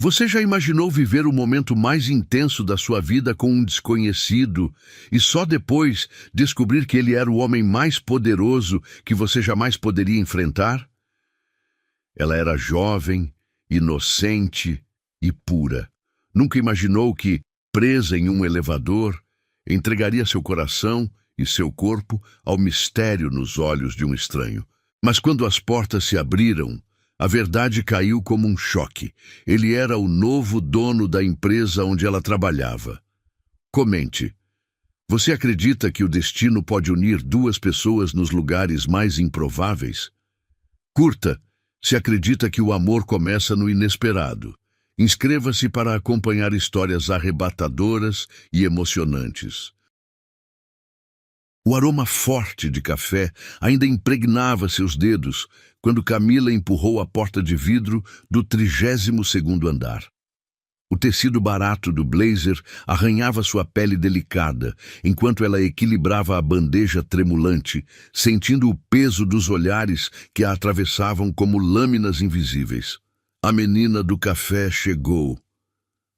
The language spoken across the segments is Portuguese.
Você já imaginou viver o momento mais intenso da sua vida com um desconhecido e só depois descobrir que ele era o homem mais poderoso que você jamais poderia enfrentar? Ela era jovem, inocente e pura. Nunca imaginou que, presa em um elevador, entregaria seu coração e seu corpo ao mistério nos olhos de um estranho. Mas quando as portas se abriram, a verdade caiu como um choque. Ele era o novo dono da empresa onde ela trabalhava. Comente. Você acredita que o destino pode unir duas pessoas nos lugares mais improváveis? Curta, se acredita que o amor começa no inesperado. Inscreva-se para acompanhar histórias arrebatadoras e emocionantes. O aroma forte de café ainda impregnava seus dedos quando Camila empurrou a porta de vidro do 32º andar. O tecido barato do blazer arranhava sua pele delicada, enquanto ela equilibrava a bandeja tremulante, sentindo o peso dos olhares que a atravessavam como lâminas invisíveis. A menina do café chegou.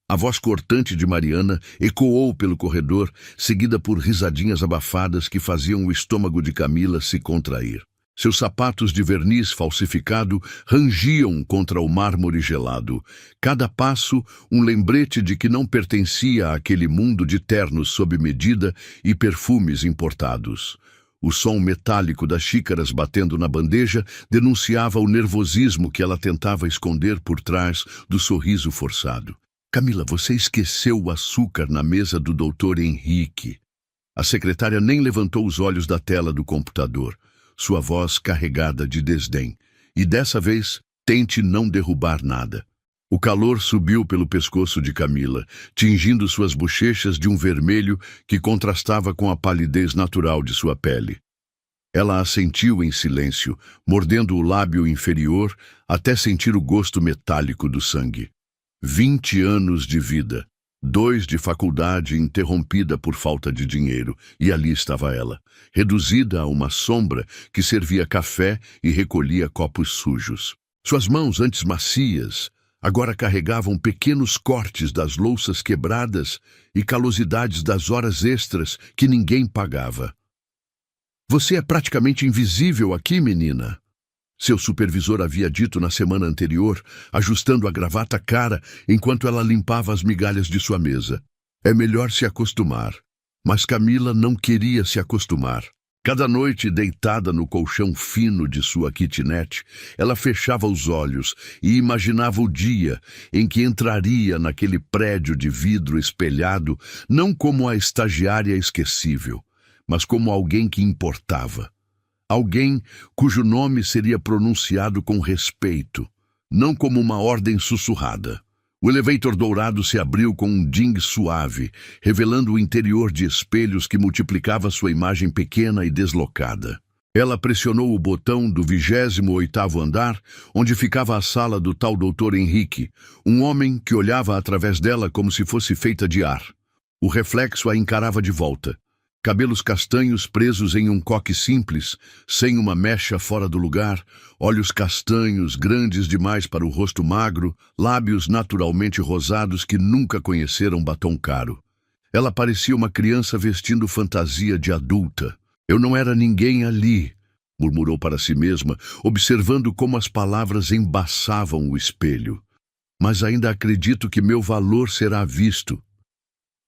A voz cortante de Mariana ecoou pelo corredor, seguida por risadinhas abafadas que faziam o estômago de Camila se contrair. Seus sapatos de verniz falsificado rangiam contra o mármore gelado. Cada passo, um lembrete de que não pertencia àquele mundo de ternos sob medida e perfumes importados. O som metálico das xícaras batendo na bandeja denunciava o nervosismo que ela tentava esconder por trás do sorriso forçado. Camila, você esqueceu o açúcar na mesa do Dr. Henrique. A secretária nem levantou os olhos da tela do computador, sua voz carregada de desdém. E dessa vez, tente não derrubar nada. O calor subiu pelo pescoço de Camila, tingindo suas bochechas de um vermelho que contrastava com a palidez natural de sua pele. Ela assentiu em silêncio, mordendo o lábio inferior até sentir o gosto metálico do sangue. 20 anos de vida, 2 de faculdade interrompida por falta de dinheiro, e ali estava ela, reduzida a uma sombra que servia café e recolhia copos sujos. Suas mãos, antes macias, agora carregavam pequenos cortes das louças quebradas e calosidades das horas extras que ninguém pagava. Você é praticamente invisível aqui, menina. Seu supervisor havia dito na semana anterior, ajustando a gravata cara enquanto ela limpava as migalhas de sua mesa. É melhor se acostumar. Mas Camila não queria se acostumar. Cada noite, deitada no colchão fino de sua kitnet, ela fechava os olhos e imaginava o dia em que entraria naquele prédio de vidro espelhado, não como a estagiária esquecível, mas como alguém que importava. Alguém cujo nome seria pronunciado com respeito, não como uma ordem sussurrada. O elevator dourado se abriu com um ding suave, revelando o interior de espelhos que multiplicava sua imagem pequena e deslocada. Ela pressionou o botão do 28º andar, onde ficava a sala do tal Dr. Henrique, um homem que olhava através dela como se fosse feita de ar. O reflexo a encarava de volta. Cabelos castanhos presos em um coque simples, sem uma mecha fora do lugar, olhos castanhos, grandes demais para o rosto magro, lábios naturalmente rosados que nunca conheceram batom caro. Ela parecia uma criança vestindo fantasia de adulta. Eu não era ninguém ali, murmurou para si mesma, observando como as palavras embaçavam o espelho. Mas ainda acredito que meu valor será visto.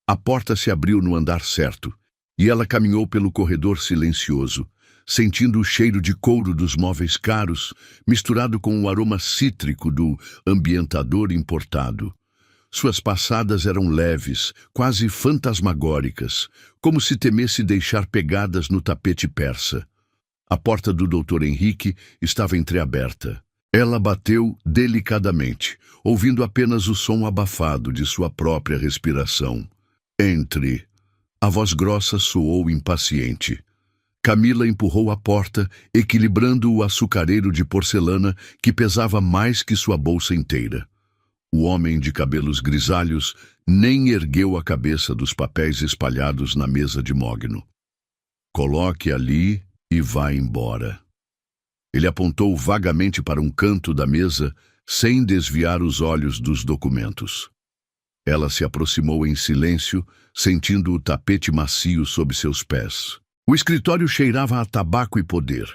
A porta se abriu no andar certo. E ela caminhou pelo corredor silencioso, sentindo o cheiro de couro dos móveis caros, misturado com o aroma cítrico do ambientador importado. Suas passadas eram leves, quase fantasmagóricas, como se temesse deixar pegadas no tapete persa. A porta do Dr. Henrique estava entreaberta. Ela bateu delicadamente, ouvindo apenas o som abafado de sua própria respiração. Entre. A voz grossa soou impaciente. Camila empurrou a porta, equilibrando o açucareiro de porcelana que pesava mais que sua bolsa inteira. O homem de cabelos grisalhos nem ergueu a cabeça dos papéis espalhados na mesa de mogno. Coloque ali e vá embora. Ele apontou vagamente para um canto da mesa, sem desviar os olhos dos documentos. Ela se aproximou em silêncio, sentindo o tapete macio sob seus pés. O escritório cheirava a tabaco e poder,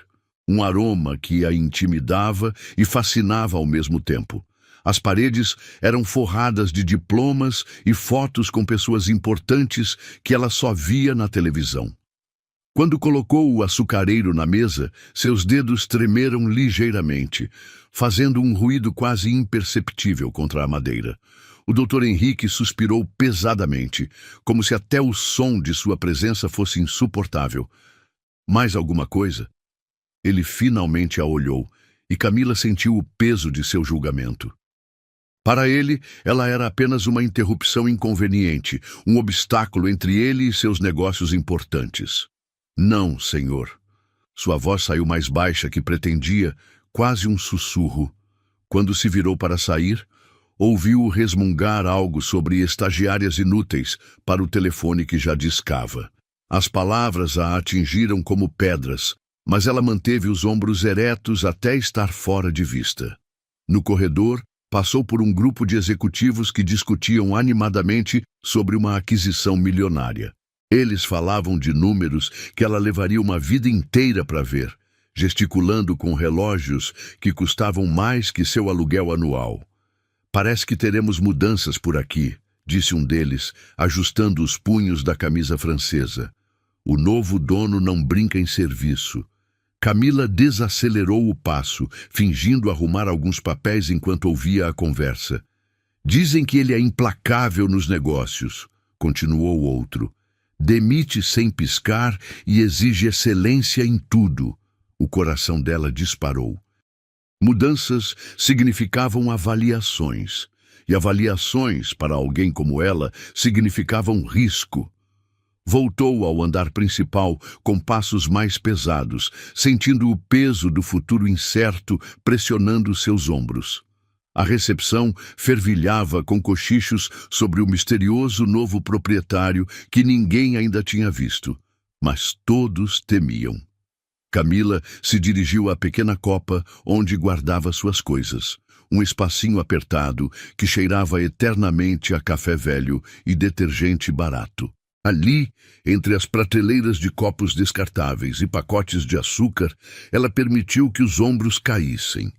um aroma que a intimidava e fascinava ao mesmo tempo. As paredes eram forradas de diplomas e fotos com pessoas importantes que ela só via na televisão. Quando colocou o açucareiro na mesa, seus dedos tremeram ligeiramente, fazendo um ruído quase imperceptível contra a madeira. O Dr. Henrique suspirou pesadamente, como se até o som de sua presença fosse insuportável. Mais alguma coisa? Ele finalmente a olhou, e Camila sentiu o peso de seu julgamento. Para ele, ela era apenas uma interrupção inconveniente, um obstáculo entre ele e seus negócios importantes. Não, senhor. Sua voz saiu mais baixa que pretendia, quase um sussurro. Quando se virou para sair, ouviu-o resmungar algo sobre estagiárias inúteis para o telefone que já discava. As palavras a atingiram como pedras, mas ela manteve os ombros eretos até estar fora de vista. No corredor, passou por um grupo de executivos que discutiam animadamente sobre uma aquisição milionária. Eles falavam de números que ela levaria uma vida inteira para ver, gesticulando com relógios que custavam mais que seu aluguel anual. Parece que teremos mudanças por aqui, disse um deles, ajustando os punhos da camisa francesa. O novo dono não brinca em serviço. Camila desacelerou o passo, fingindo arrumar alguns papéis enquanto ouvia a conversa. Dizem que ele é implacável nos negócios, continuou o outro. Demite sem piscar e exige excelência em tudo. O coração dela disparou. Mudanças significavam avaliações, e avaliações, para alguém como ela, significavam risco. Voltou ao andar principal com passos mais pesados, sentindo o peso do futuro incerto pressionando seus ombros. A recepção fervilhava com cochichos sobre o misterioso novo proprietário que ninguém ainda tinha visto, mas todos temiam. Camila se dirigiu à pequena copa onde guardava suas coisas, um espacinho apertado que cheirava eternamente a café velho e detergente barato. Ali, entre as prateleiras de copos descartáveis e pacotes de açúcar, ela permitiu que os ombros caíssem.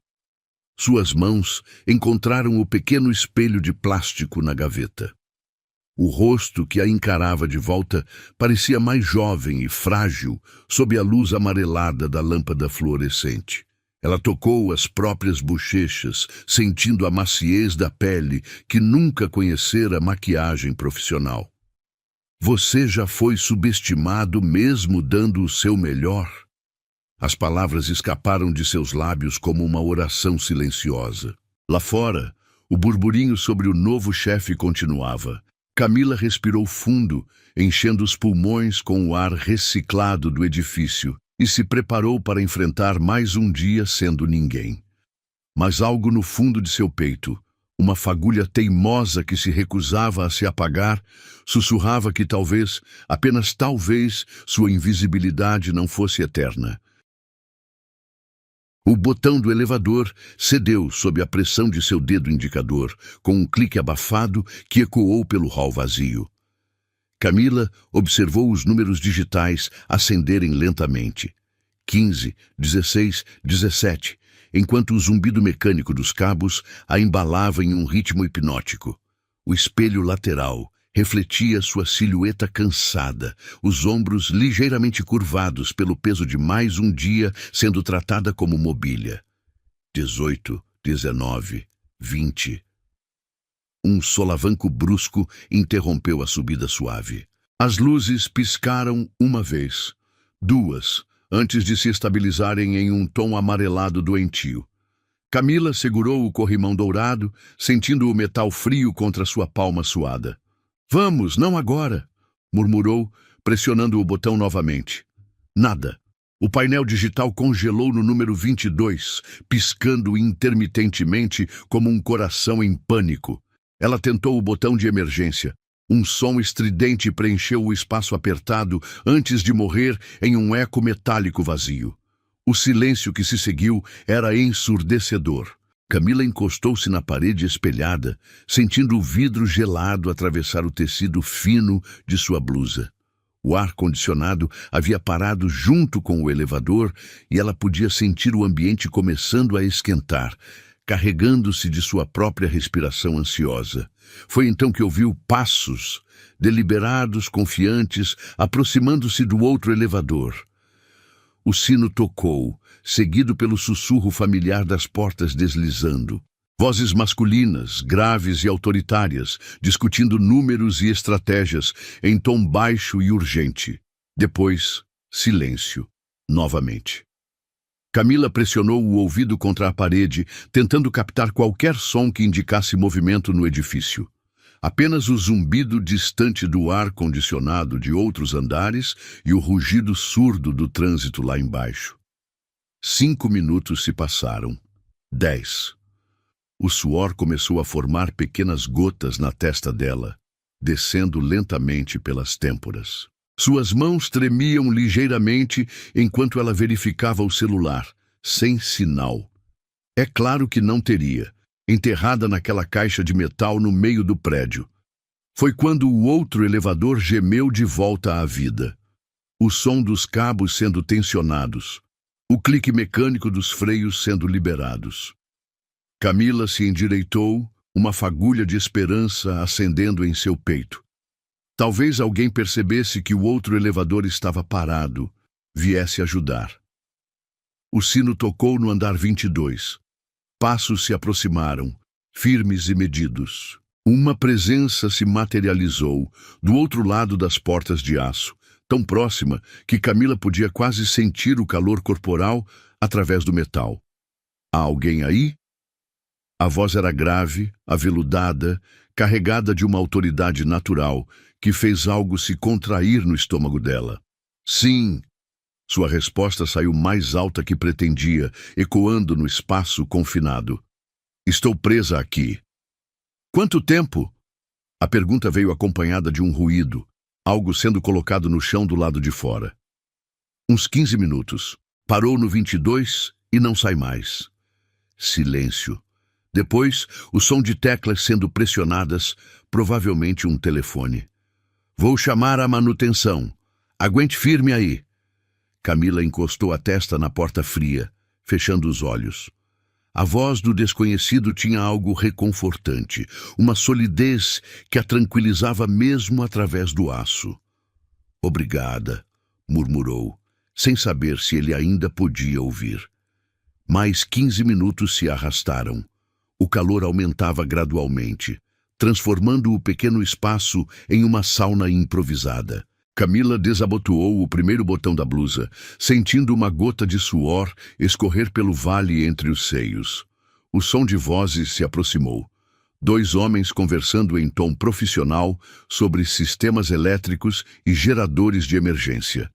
Suas mãos encontraram o pequeno espelho de plástico na gaveta. O rosto que a encarava de volta parecia mais jovem e frágil sob a luz amarelada da lâmpada fluorescente. Ela tocou as próprias bochechas, sentindo a maciez da pele que nunca conhecera maquiagem profissional. Você já foi subestimado mesmo dando o seu melhor? As palavras escaparam de seus lábios como uma oração silenciosa. Lá fora, o burburinho sobre o novo chefe continuava. Camila respirou fundo, enchendo os pulmões com o ar reciclado do edifício, e se preparou para enfrentar mais um dia sendo ninguém. Mas algo no fundo de seu peito, uma fagulha teimosa que se recusava a se apagar, sussurrava que talvez, apenas talvez, sua invisibilidade não fosse eterna. O botão do elevador cedeu sob a pressão de seu dedo indicador, com um clique abafado que ecoou pelo hall vazio. Camila observou os números digitais ascenderem lentamente. 15, 16, 17, enquanto o zumbido mecânico dos cabos a embalava em um ritmo hipnótico. O espelho lateral refletia sua silhueta cansada, os ombros ligeiramente curvados pelo peso de mais um dia sendo tratada como mobília. 18, 19, 20. Um solavanco brusco interrompeu a subida suave. As luzes piscaram uma vez, duas, antes de se estabilizarem em um tom amarelado doentio. Camila segurou o corrimão dourado, sentindo o metal frio contra sua palma suada. Vamos, não agora, murmurou, pressionando o botão novamente. Nada. O painel digital congelou no número 22, piscando intermitentemente como um coração em pânico. Ela tentou o botão de emergência. Um som estridente preencheu o espaço apertado antes de morrer em um eco metálico vazio. O silêncio que se seguiu era ensurdecedor. Camila encostou-se na parede espelhada, sentindo o vidro gelado atravessar o tecido fino de sua blusa. O ar-condicionado havia parado junto com o elevador e ela podia sentir o ambiente começando a esquentar, carregando-se de sua própria respiração ansiosa. Foi então que ouviu passos, deliberados, confiantes, aproximando-se do outro elevador. O sino tocou, seguido pelo sussurro familiar das portas deslizando. Vozes masculinas, graves e autoritárias, discutindo números e estratégias em tom baixo e urgente. Depois, silêncio, novamente. Camila pressionou o ouvido contra a parede, tentando captar qualquer som que indicasse movimento no edifício. Apenas o zumbido distante do ar-condicionado de outros andares e o rugido surdo do trânsito lá embaixo. 5 minutos se passaram. 10. O suor começou a formar pequenas gotas na testa dela, descendo lentamente pelas têmporas. Suas mãos tremiam ligeiramente enquanto ela verificava o celular, sem sinal. É claro que não teria, enterrada naquela caixa de metal no meio do prédio. Foi quando o outro elevador gemeu de volta à vida. O som dos cabos sendo tensionados, o clique mecânico dos freios sendo liberados. Camila se endireitou, uma fagulha de esperança acendendo em seu peito. Talvez alguém percebesse que o outro elevador estava parado, viesse ajudar. O sino tocou no andar 22. Passos se aproximaram, firmes e medidos. Uma presença se materializou, do outro lado das portas de aço, tão próxima que Camila podia quase sentir o calor corporal através do metal. Há alguém aí? A voz era grave, aveludada, carregada de uma autoridade natural, que fez algo se contrair no estômago dela. Sim. Sua resposta saiu mais alta que pretendia, ecoando no espaço confinado. Estou presa aqui. Quanto tempo? A pergunta veio acompanhada de um ruído, algo sendo colocado no chão do lado de fora. Uns 15 minutos. Parou no 22 e não sai mais. Silêncio. Depois, o som de teclas sendo pressionadas, provavelmente um telefone. Vou chamar a manutenção. Aguente firme aí. Camila encostou a testa na porta fria, fechando os olhos. A voz do desconhecido tinha algo reconfortante, uma solidez que a tranquilizava mesmo através do aço. Obrigada, murmurou, sem saber se ele ainda podia ouvir. Mais 15 minutos se arrastaram. O calor aumentava gradualmente, transformando o pequeno espaço em uma sauna improvisada. Camila desabotoou o primeiro botão da blusa, sentindo uma gota de suor escorrer pelo vale entre os seios. O som de vozes se aproximou. 2 homens conversando em tom profissional sobre sistemas elétricos e geradores de emergência.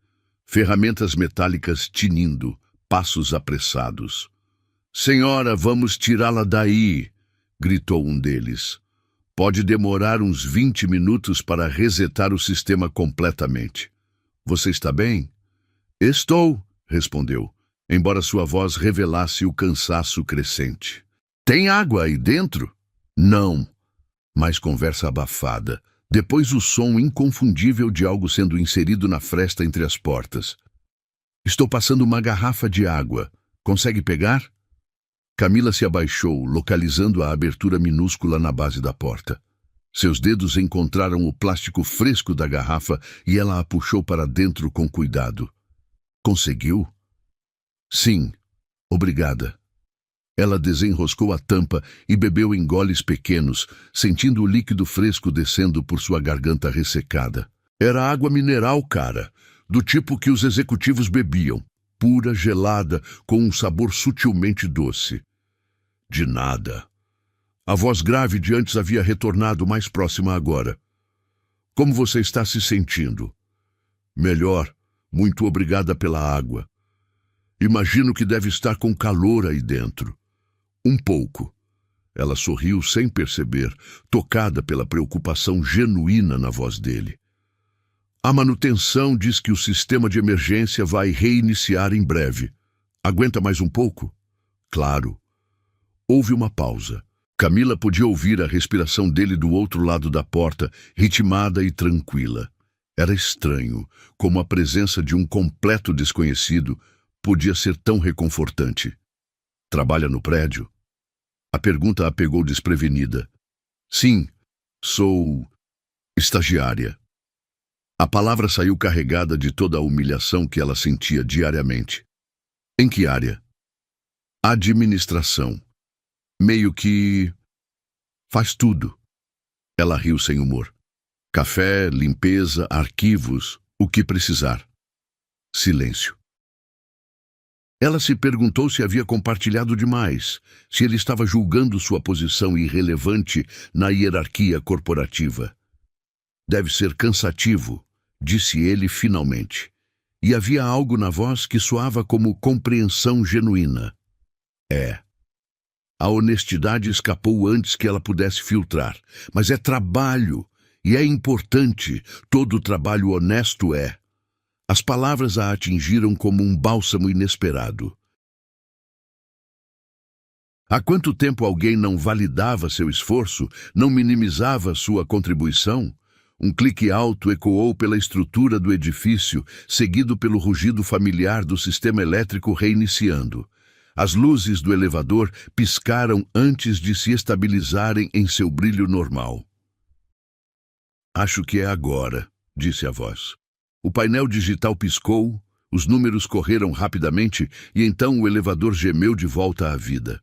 Ferramentas metálicas tinindo, passos apressados. Senhora, vamos tirá-la daí, gritou um deles. Pode demorar uns 20 minutos para resetar o sistema completamente. Você está bem? Estou, respondeu, embora sua voz revelasse o cansaço crescente. Tem água aí dentro? Não. Mais conversa abafada. Depois o som inconfundível de algo sendo inserido na fresta entre as portas. Estou passando uma garrafa de água. Consegue pegar? Camila se abaixou, localizando a abertura minúscula na base da porta. Seus dedos encontraram o plástico fresco da garrafa e ela a puxou para dentro com cuidado. Conseguiu? Sim. Obrigada. Ela desenroscou a tampa e bebeu em goles pequenos, sentindo o líquido fresco descendo por sua garganta ressecada. Era água mineral, cara, do tipo que os executivos bebiam. Pura, gelada, com um sabor sutilmente doce. De nada. A voz grave de antes havia retornado mais próxima agora. Como você está se sentindo? Melhor. Muito obrigada pela água. Imagino que deve estar com calor aí dentro. Um pouco. Ela sorriu sem perceber, tocada pela preocupação genuína na voz dele. A manutenção diz que o sistema de emergência vai reiniciar em breve. Aguenta mais um pouco? Claro. Houve uma pausa. Camila podia ouvir a respiração dele do outro lado da porta, ritmada e tranquila. Era estranho como a presença de um completo desconhecido podia ser tão reconfortante. Trabalha no prédio? A pergunta a pegou desprevenida. Sim, sou estagiária. A palavra saiu carregada de toda a humilhação que ela sentia diariamente. Em que área? Administração. Meio que faz tudo. Ela riu sem humor. Café, limpeza, arquivos, o que precisar. Silêncio. Ela se perguntou se havia compartilhado demais, se ele estava julgando sua posição irrelevante na hierarquia corporativa. Deve ser cansativo, disse ele finalmente. E havia algo na voz que soava como compreensão genuína. É. A honestidade escapou antes que ela pudesse filtrar. Mas é trabalho, e é importante, todo trabalho honesto é. As palavras a atingiram como um bálsamo inesperado. Há quanto tempo alguém não validava seu esforço, não minimizava sua contribuição? Um clique alto ecoou pela estrutura do edifício, seguido pelo rugido familiar do sistema elétrico reiniciando. As luzes do elevador piscaram antes de se estabilizarem em seu brilho normal. Acho que é agora, disse a voz. O painel digital piscou, os números correram rapidamente e então o elevador gemeu de volta à vida.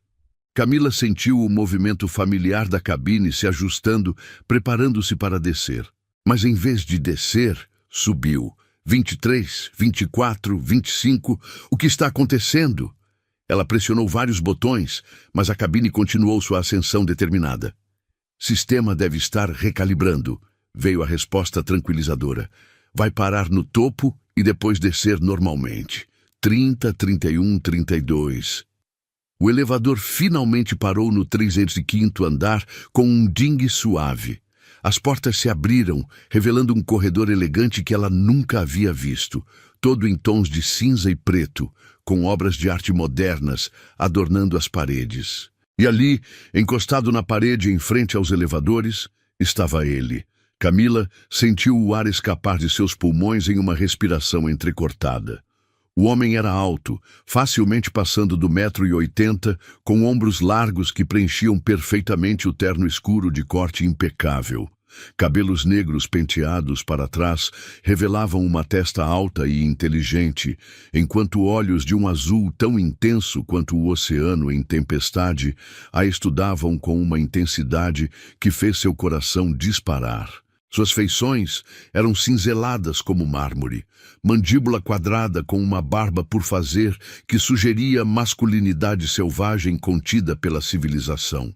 Camila sentiu o movimento familiar da cabine se ajustando, preparando-se para descer. Mas em vez de descer, subiu. 23, 24, 25, o que está acontecendo? Ela pressionou vários botões, mas a cabine continuou sua ascensão determinada. Sistema deve estar recalibrando, veio a resposta tranquilizadora. Vai parar no topo e depois descer normalmente. 30, 31, 32. O elevador finalmente parou no 305º andar com um dingue suave. As portas se abriram, revelando um corredor elegante que ela nunca havia visto, todo em tons de cinza e preto, com obras de arte modernas adornando as paredes. E ali, encostado na parede em frente aos elevadores, estava ele. Camila sentiu o ar escapar de seus pulmões em uma respiração entrecortada. O homem era alto, facilmente passando do 1,80 m, com ombros largos que preenchiam perfeitamente o terno escuro de corte impecável. Cabelos negros penteados para trás revelavam uma testa alta e inteligente, enquanto olhos de um azul tão intenso quanto o oceano em tempestade a estudavam com uma intensidade que fez seu coração disparar. Suas feições eram cinzeladas como mármore, mandíbula quadrada com uma barba por fazer que sugeria masculinidade selvagem contida pela civilização.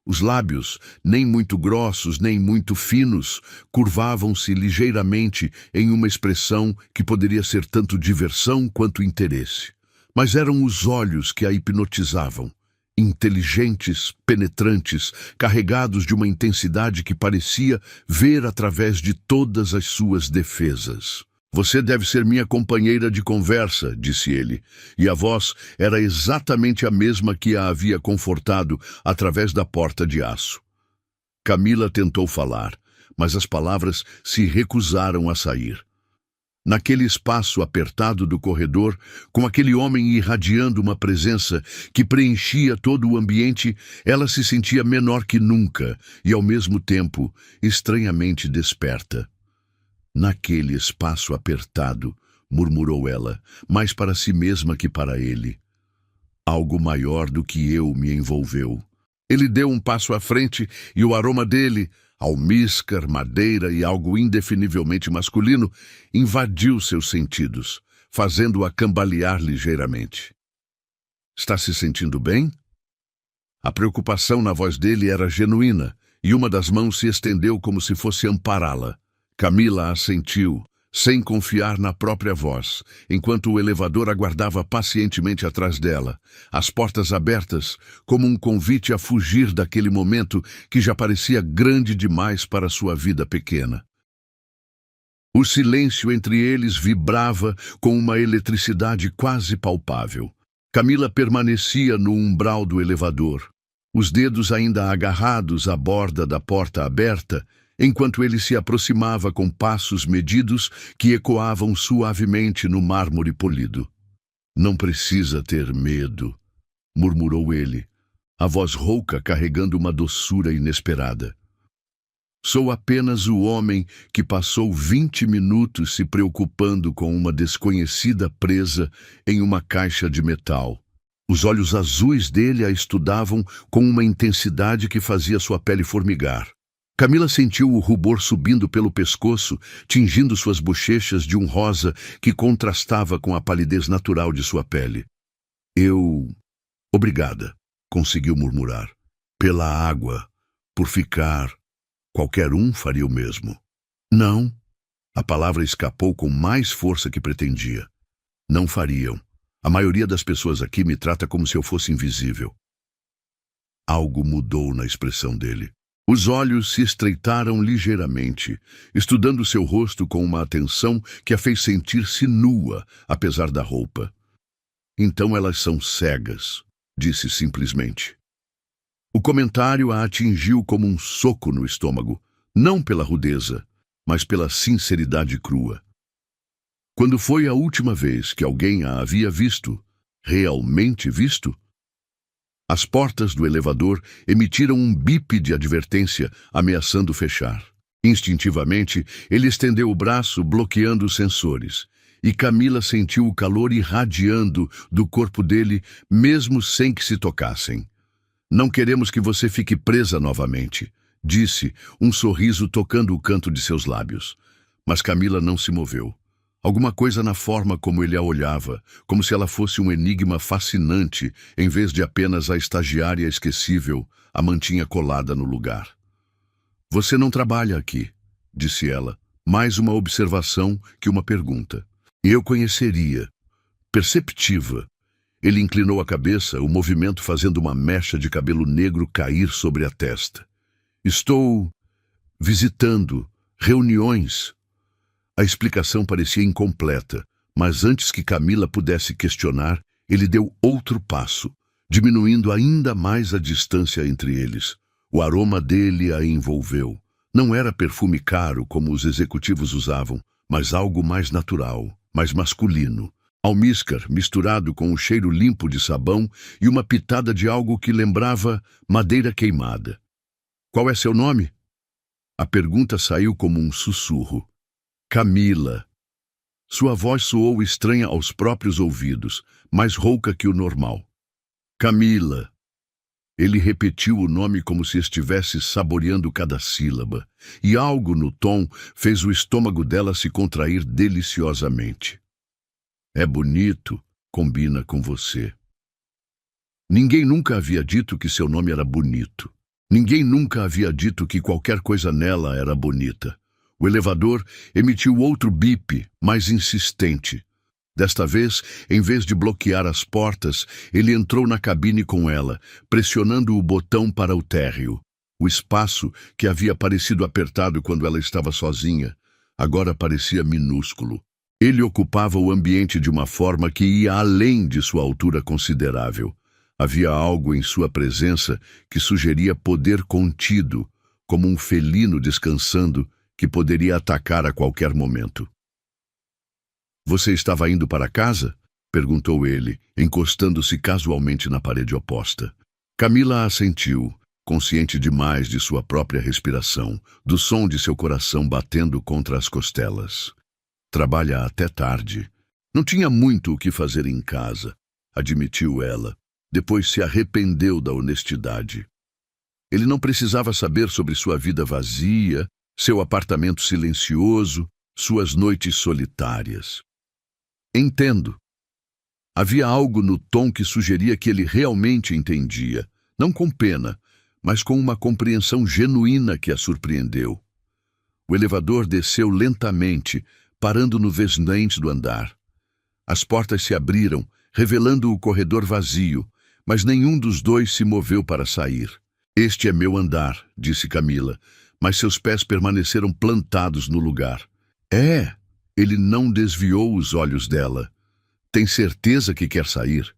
Os lábios, nem muito grossos nem muito finos, curvavam-se ligeiramente em uma expressão que poderia ser tanto diversão quanto interesse. Mas eram os olhos que a hipnotizavam. Inteligentes, penetrantes, carregados de uma intensidade que parecia ver através de todas as suas defesas. Você deve ser minha companheira de conversa, disse ele, e a voz era exatamente a mesma que a havia confortado através da porta de aço. Camila tentou falar, mas as palavras se recusaram a sair. Naquele espaço apertado do corredor, com aquele homem irradiando uma presença que preenchia todo o ambiente, ela se sentia menor que nunca e, ao mesmo tempo, estranhamente desperta. Naquele espaço apertado, murmurou ela, mais para si mesma que para ele. Algo maior do que eu me envolveu. Ele deu um passo à frente e o aroma dele, almíscar, madeira e algo indefinivelmente masculino, invadiu seus sentidos, fazendo-a cambalear ligeiramente. Está se sentindo bem? A preocupação na voz dele era genuína, e uma das mãos se estendeu como se fosse ampará-la. Camila assentiu, sem confiar na própria voz, enquanto o elevador aguardava pacientemente atrás dela, as portas abertas, como um convite a fugir daquele momento que já parecia grande demais para sua vida pequena. O silêncio entre eles vibrava com uma eletricidade quase palpável. Camila permanecia no umbral do elevador, os dedos ainda agarrados à borda da porta aberta, enquanto ele se aproximava com passos medidos que ecoavam suavemente no mármore polido. "Não precisa ter medo", murmurou ele, a voz rouca carregando uma doçura inesperada. "Sou apenas o homem que passou 20 minutos se preocupando com uma desconhecida presa em uma caixa de metal." Os olhos azuis dele a estudavam com uma intensidade que fazia sua pele formigar. Camila sentiu o rubor subindo pelo pescoço, tingindo suas bochechas de um rosa que contrastava com a palidez natural de sua pele. Obrigada", conseguiu murmurar. "Pela água, por ficar. Qualquer um faria o mesmo." "Não." A palavra escapou com mais força que pretendia. "Não fariam. A maioria das pessoas aqui me trata como se eu fosse invisível." Algo mudou na expressão dele. Os olhos se estreitaram ligeiramente, estudando seu rosto com uma atenção que a fez sentir-se nua, apesar da roupa. "Então elas são cegas", disse simplesmente. O comentário a atingiu como um soco no estômago, não pela rudeza, mas pela sinceridade crua. Quando foi a última vez que alguém a havia visto, realmente visto? As portas do elevador emitiram um bip de advertência, ameaçando fechar. Instintivamente, ele estendeu o braço, bloqueando os sensores, e Camila sentiu o calor irradiando do corpo dele, mesmo sem que se tocassem. "Não queremos que você fique presa novamente", disse, um sorriso tocando o canto de seus lábios. Mas Camila não se moveu. Alguma coisa na forma como ele a olhava, como se ela fosse um enigma fascinante, em vez de apenas a estagiária esquecível, a mantinha colada no lugar. "Você não trabalha aqui", disse ela, mais uma observação que uma pergunta. "Eu conheceria." Perceptiva. Ele inclinou a cabeça, o movimento fazendo uma mecha de cabelo negro cair sobre a testa. "Estou visitando reuniões." A explicação parecia incompleta, mas antes que Camila pudesse questionar, ele deu outro passo, diminuindo ainda mais a distância entre eles. O aroma dele a envolveu. Não era perfume caro como os executivos usavam, mas algo mais natural, mais masculino. Almíscar misturado com o cheiro limpo de sabão e uma pitada de algo que lembrava madeira queimada. "Qual é seu nome?" A pergunta saiu como um sussurro. "Camila." Sua voz soou estranha aos próprios ouvidos, mais rouca que o normal. "Camila." Ele repetiu o nome como se estivesse saboreando cada sílaba, e algo no tom fez o estômago dela se contrair deliciosamente. "É bonito, combina com você." Ninguém nunca havia dito que seu nome era bonito. Ninguém nunca havia dito que qualquer coisa nela era bonita. O elevador emitiu outro bip, mais insistente. Desta vez, em vez de bloquear as portas, ele entrou na cabine com ela, pressionando o botão para o térreo. O espaço, que havia parecido apertado quando ela estava sozinha, agora parecia minúsculo. Ele ocupava o ambiente de uma forma que ia além de sua altura considerável. Havia algo em sua presença que sugeria poder contido, como um felino descansando, que poderia atacar a qualquer momento. "Você estava indo para casa?" perguntou ele, encostando-se casualmente na parede oposta. Camila assentiu, consciente demais de sua própria respiração, do som de seu coração batendo contra as costelas. "Trabalha até tarde." "Não tinha muito o que fazer em casa", admitiu ela. Depois se arrependeu da honestidade. Ele não precisava saber sobre sua vida vazia, seu apartamento silencioso, suas noites solitárias. "Entendo." Havia algo no tom que sugeria que ele realmente entendia, não com pena, mas com uma compreensão genuína que a surpreendeu. O elevador desceu lentamente, parando no vesnante do andar. As portas se abriram, revelando o corredor vazio, mas nenhum dos dois se moveu para sair. "Este é meu andar", disse Camila, mas seus pés permaneceram plantados no lugar. "É." Ele não desviou os olhos dela. "Tem certeza que quer sair?"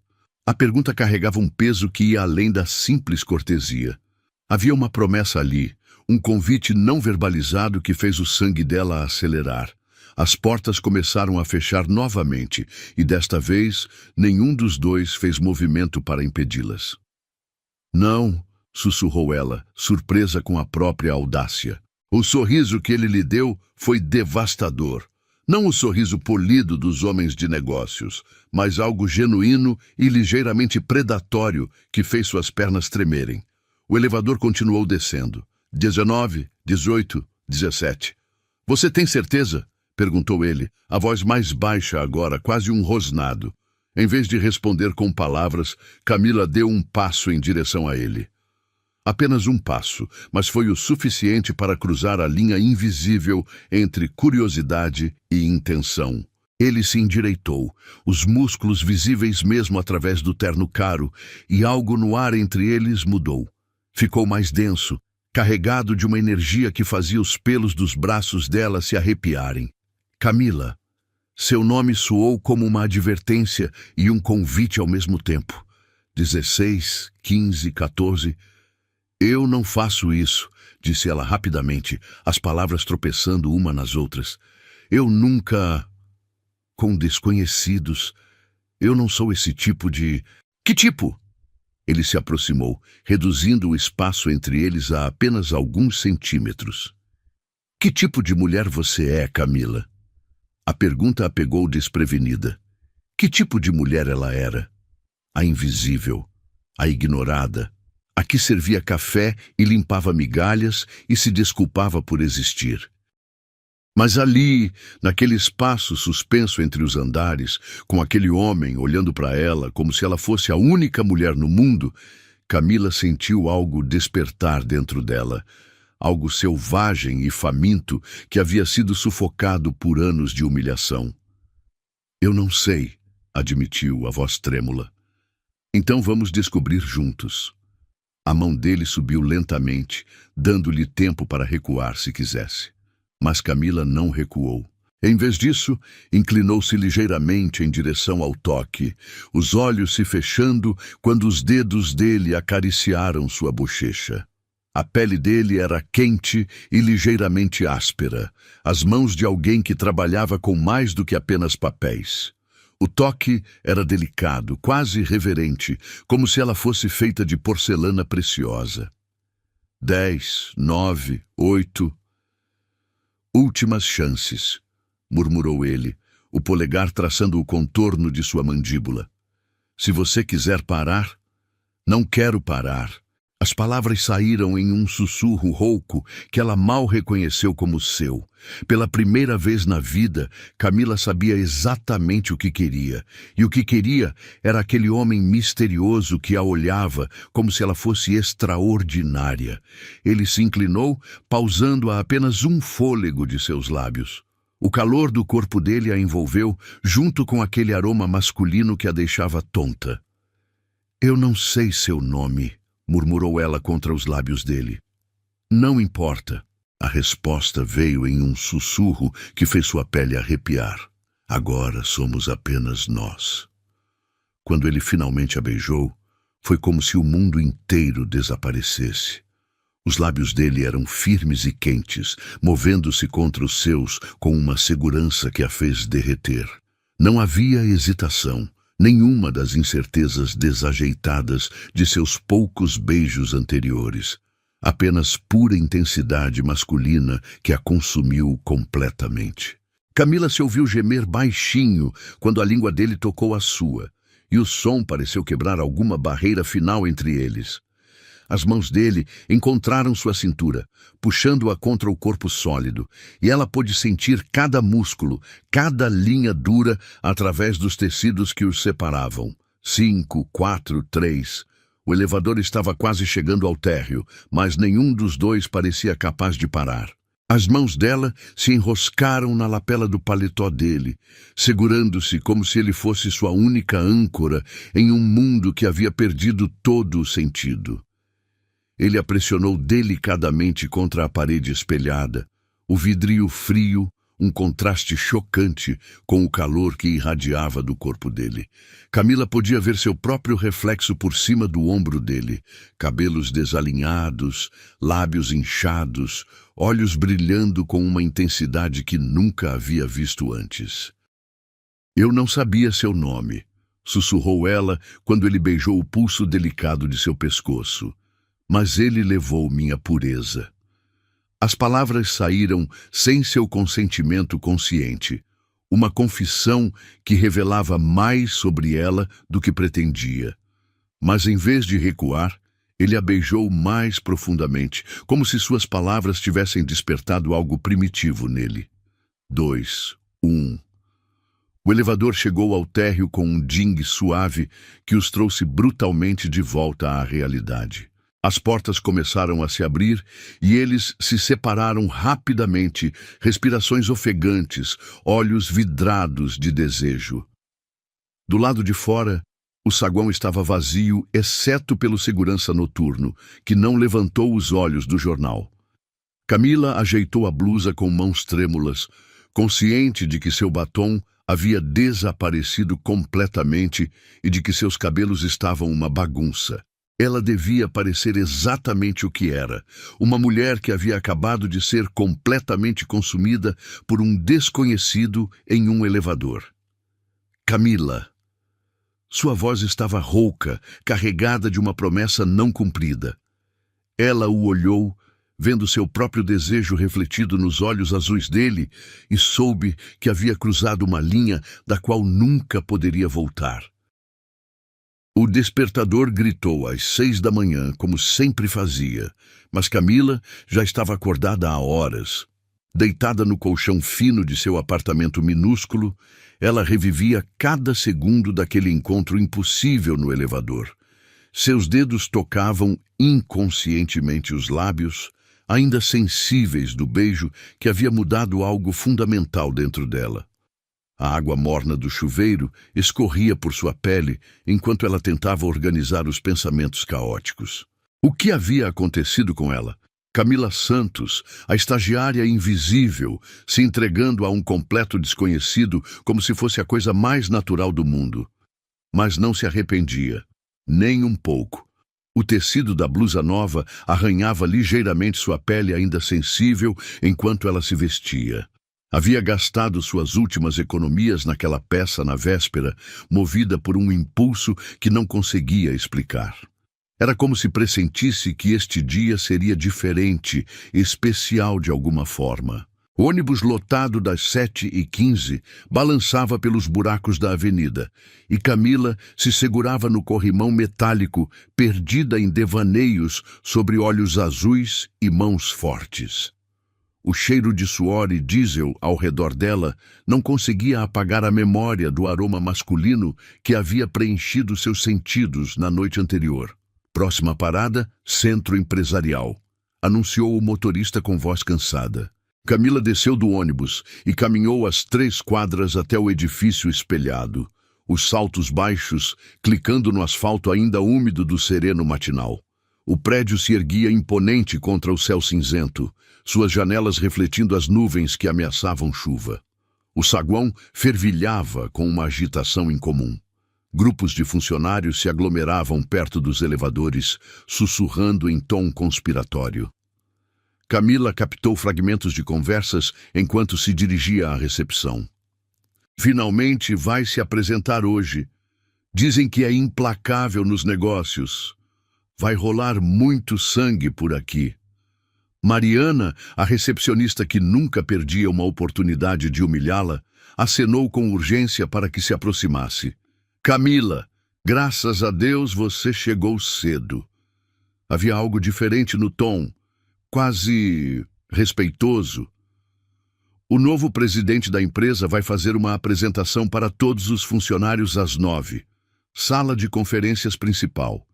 A pergunta carregava um peso que ia além da simples cortesia. Havia uma promessa ali, um convite não verbalizado que fez o sangue dela acelerar. As portas começaram a fechar novamente, e desta vez, nenhum dos dois fez movimento para impedi-las. Não, sussurrou ela, surpresa com a própria audácia. O sorriso que ele lhe deu foi devastador. Não o sorriso polido dos homens de negócios, mas algo genuíno e ligeiramente predatório que fez suas pernas tremerem. O elevador continuou descendo. 19, 18, 17. Você tem certeza? Perguntou ele, a voz mais baixa agora, quase um rosnado. Em vez de responder com palavras, Camila deu um passo em direção a ele. Apenas um passo, mas foi o suficiente para cruzar a linha invisível entre curiosidade e intenção. Ele se endireitou, os músculos visíveis mesmo através do terno caro, e algo no ar entre eles mudou. Ficou mais denso, carregado de uma energia que fazia os pelos dos braços dela se arrepiarem. Camila. Seu nome soou como uma advertência e um convite ao mesmo tempo. 16, 15, 14... Eu não faço isso, disse ela rapidamente, as palavras tropeçando uma nas outras. Eu nunca... Com desconhecidos. Eu não sou esse tipo de... Que tipo? Ele se aproximou, reduzindo o espaço entre eles a apenas alguns centímetros. Que tipo de mulher você é, Camila? A pergunta a pegou desprevenida. Que tipo de mulher ela era? A invisível, a ignorada, a que servia café e limpava migalhas e se desculpava por existir. Mas ali, naquele espaço suspenso entre os andares, com aquele homem olhando para ela como se ela fosse a única mulher no mundo, Camila sentiu algo despertar dentro dela, algo selvagem e faminto que havia sido sufocado por anos de humilhação. Eu não sei, admitiu, a voz trêmula. Então vamos descobrir juntos. A mão dele subiu lentamente, dando-lhe tempo para recuar se quisesse. Mas Camila não recuou. Em vez disso, inclinou-se ligeiramente em direção ao toque, os olhos se fechando quando os dedos dele acariciaram sua bochecha. A pele dele era quente e ligeiramente áspera, as mãos de alguém que trabalhava com mais do que apenas papéis. O toque era delicado, quase reverente, como se ela fosse feita de porcelana preciosa. 10, 9, 8... Últimas chances, murmurou ele, o polegar traçando o contorno de sua mandíbula. Se você quiser parar... Não quero parar. As palavras saíram em um sussurro rouco que ela mal reconheceu como seu. Pela primeira vez na vida, Camila sabia exatamente o que queria. E o que queria era aquele homem misterioso que a olhava como se ela fosse extraordinária. Ele se inclinou, pausando a apenas um fôlego de seus lábios. O calor do corpo dele a envolveu, junto com aquele aroma masculino que a deixava tonta. Eu não sei seu nome, murmurou ela contra os lábios dele. Não importa. A resposta veio em um sussurro que fez sua pele arrepiar. Agora somos apenas nós. Quando ele finalmente a beijou, foi como se o mundo inteiro desaparecesse. Os lábios dele eram firmes e quentes, movendo-se contra os seus com uma segurança que a fez derreter. Não havia hesitação. Nenhuma das incertezas desajeitadas de seus poucos beijos anteriores. Apenas pura intensidade masculina que a consumiu completamente. Camila se ouviu gemer baixinho quando a língua dele tocou a sua, e o som pareceu quebrar alguma barreira final entre eles. As mãos dele encontraram sua cintura, puxando-a contra o corpo sólido, e ela pôde sentir cada músculo, cada linha dura através dos tecidos que os separavam. 5, 4, 3... O elevador estava quase chegando ao térreo, mas nenhum dos dois parecia capaz de parar. As mãos dela se enroscaram na lapela do paletó dele, segurando-se como se ele fosse sua única âncora em um mundo que havia perdido todo o sentido. Ele a pressionou delicadamente contra a parede espelhada, o vidrio frio, um contraste chocante com o calor que irradiava do corpo dele. Camila podia ver seu próprio reflexo por cima do ombro dele, cabelos desalinhados, lábios inchados, olhos brilhando com uma intensidade que nunca havia visto antes. Eu não sabia seu nome, sussurrou ela quando ele beijou o pulso delicado de seu pescoço. Mas ele levou minha pureza. As palavras saíram sem seu consentimento consciente, uma confissão que revelava mais sobre ela do que pretendia. Mas em vez de recuar, ele a beijou mais profundamente, como se suas palavras tivessem despertado algo primitivo nele. 2, 1. O elevador chegou ao térreo com um ding suave que os trouxe brutalmente de volta à realidade. As portas começaram a se abrir e eles se separaram rapidamente, respirações ofegantes, olhos vidrados de desejo. Do lado de fora, o saguão estava vazio, exceto pelo segurança noturno, que não levantou os olhos do jornal. Camila ajeitou a blusa com mãos trêmulas, consciente de que seu batom havia desaparecido completamente e de que seus cabelos estavam uma bagunça. Ela devia parecer exatamente o que era, uma mulher que havia acabado de ser completamente consumida por um desconhecido em um elevador. Camila. Sua voz estava rouca, carregada de uma promessa não cumprida. Ela o olhou, vendo seu próprio desejo refletido nos olhos azuis dele, e soube que havia cruzado uma linha da qual nunca poderia voltar. O despertador gritou às 6 da manhã, como sempre fazia, mas Camila já estava acordada há horas. Deitada no colchão fino de seu apartamento minúsculo, ela revivia cada segundo daquele encontro impossível no elevador. Seus dedos tocavam inconscientemente os lábios, ainda sensíveis do beijo que havia mudado algo fundamental dentro dela. A água morna do chuveiro escorria por sua pele enquanto ela tentava organizar os pensamentos caóticos. O que havia acontecido com ela? Camila Santos, a estagiária invisível, se entregando a um completo desconhecido como se fosse a coisa mais natural do mundo. Mas não se arrependia, nem um pouco. O tecido da blusa nova arranhava ligeiramente sua pele ainda sensível enquanto ela se vestia. Havia gastado suas últimas economias naquela peça na véspera, movida por um impulso que não conseguia explicar. Era como se pressentisse que este dia seria diferente, especial de alguma forma. O ônibus lotado das 7h15 balançava pelos buracos da avenida, e Camila se segurava no corrimão metálico, perdida em devaneios sobre olhos azuis e mãos fortes. O cheiro de suor e diesel ao redor dela não conseguia apagar a memória do aroma masculino que havia preenchido seus sentidos na noite anterior. Próxima parada, Centro Empresarial, anunciou o motorista com voz cansada. Camila desceu do ônibus e caminhou as 3 quadras até o edifício espelhado, os saltos baixos clicando no asfalto ainda úmido do sereno matinal. O prédio se erguia imponente contra o céu cinzento, suas janelas refletindo as nuvens que ameaçavam chuva. O saguão fervilhava com uma agitação incomum. Grupos de funcionários se aglomeravam perto dos elevadores, sussurrando em tom conspiratório. Camila captou fragmentos de conversas enquanto se dirigia à recepção. Finalmente vai se apresentar hoje. Dizem que é implacável nos negócios. Vai rolar muito sangue por aqui. Mariana, a recepcionista que nunca perdia uma oportunidade de humilhá-la, acenou com urgência para que se aproximasse. Camila, graças a Deus você chegou cedo. Havia algo diferente no tom, quase respeitoso. O novo presidente da empresa vai fazer uma apresentação para todos os funcionários às 9. Sala de conferências principal.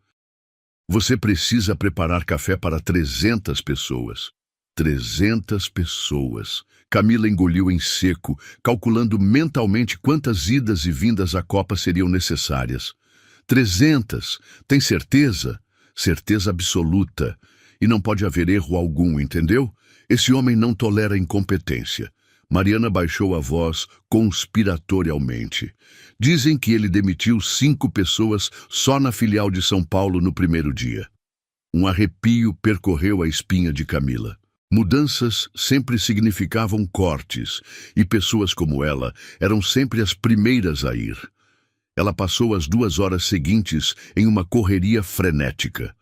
Você precisa preparar café para 300 pessoas. 300 pessoas. Camila engoliu em seco, calculando mentalmente quantas idas e vindas à Copa seriam necessárias. 300. Tem certeza? Certeza absoluta. E não pode haver erro algum, entendeu? Esse homem não tolera incompetência. Mariana baixou a voz conspiratorialmente. Dizem que ele demitiu 5 pessoas só na filial de São Paulo no primeiro dia. Um arrepio percorreu a espinha de Camila. Mudanças sempre significavam cortes, e pessoas como ela eram sempre as primeiras a ir. Ela passou as 2 horas seguintes em uma correria frenética.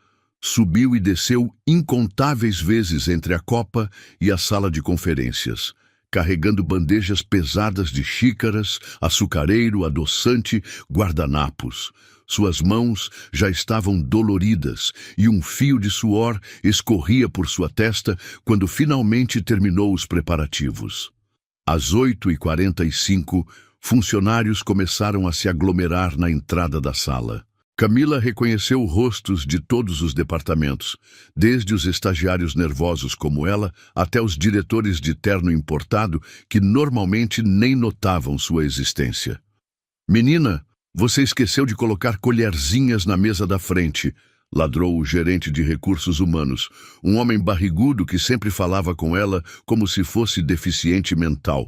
Subiu e desceu incontáveis vezes entre a copa e a sala de conferências, carregando bandejas pesadas de xícaras, açucareiro, adoçante, guardanapos. Suas mãos já estavam doloridas e um fio de suor escorria por sua testa quando finalmente terminou os preparativos. Às 8h45, funcionários começaram a se aglomerar na entrada da sala. Camila reconheceu rostos de todos os departamentos, desde os estagiários nervosos como ela até os diretores de terno importado que normalmente nem notavam sua existência. "Menina, você esqueceu de colocar colherzinhas na mesa da frente", ladrou o gerente de recursos humanos, um homem barrigudo que sempre falava com ela como se fosse deficiente mental.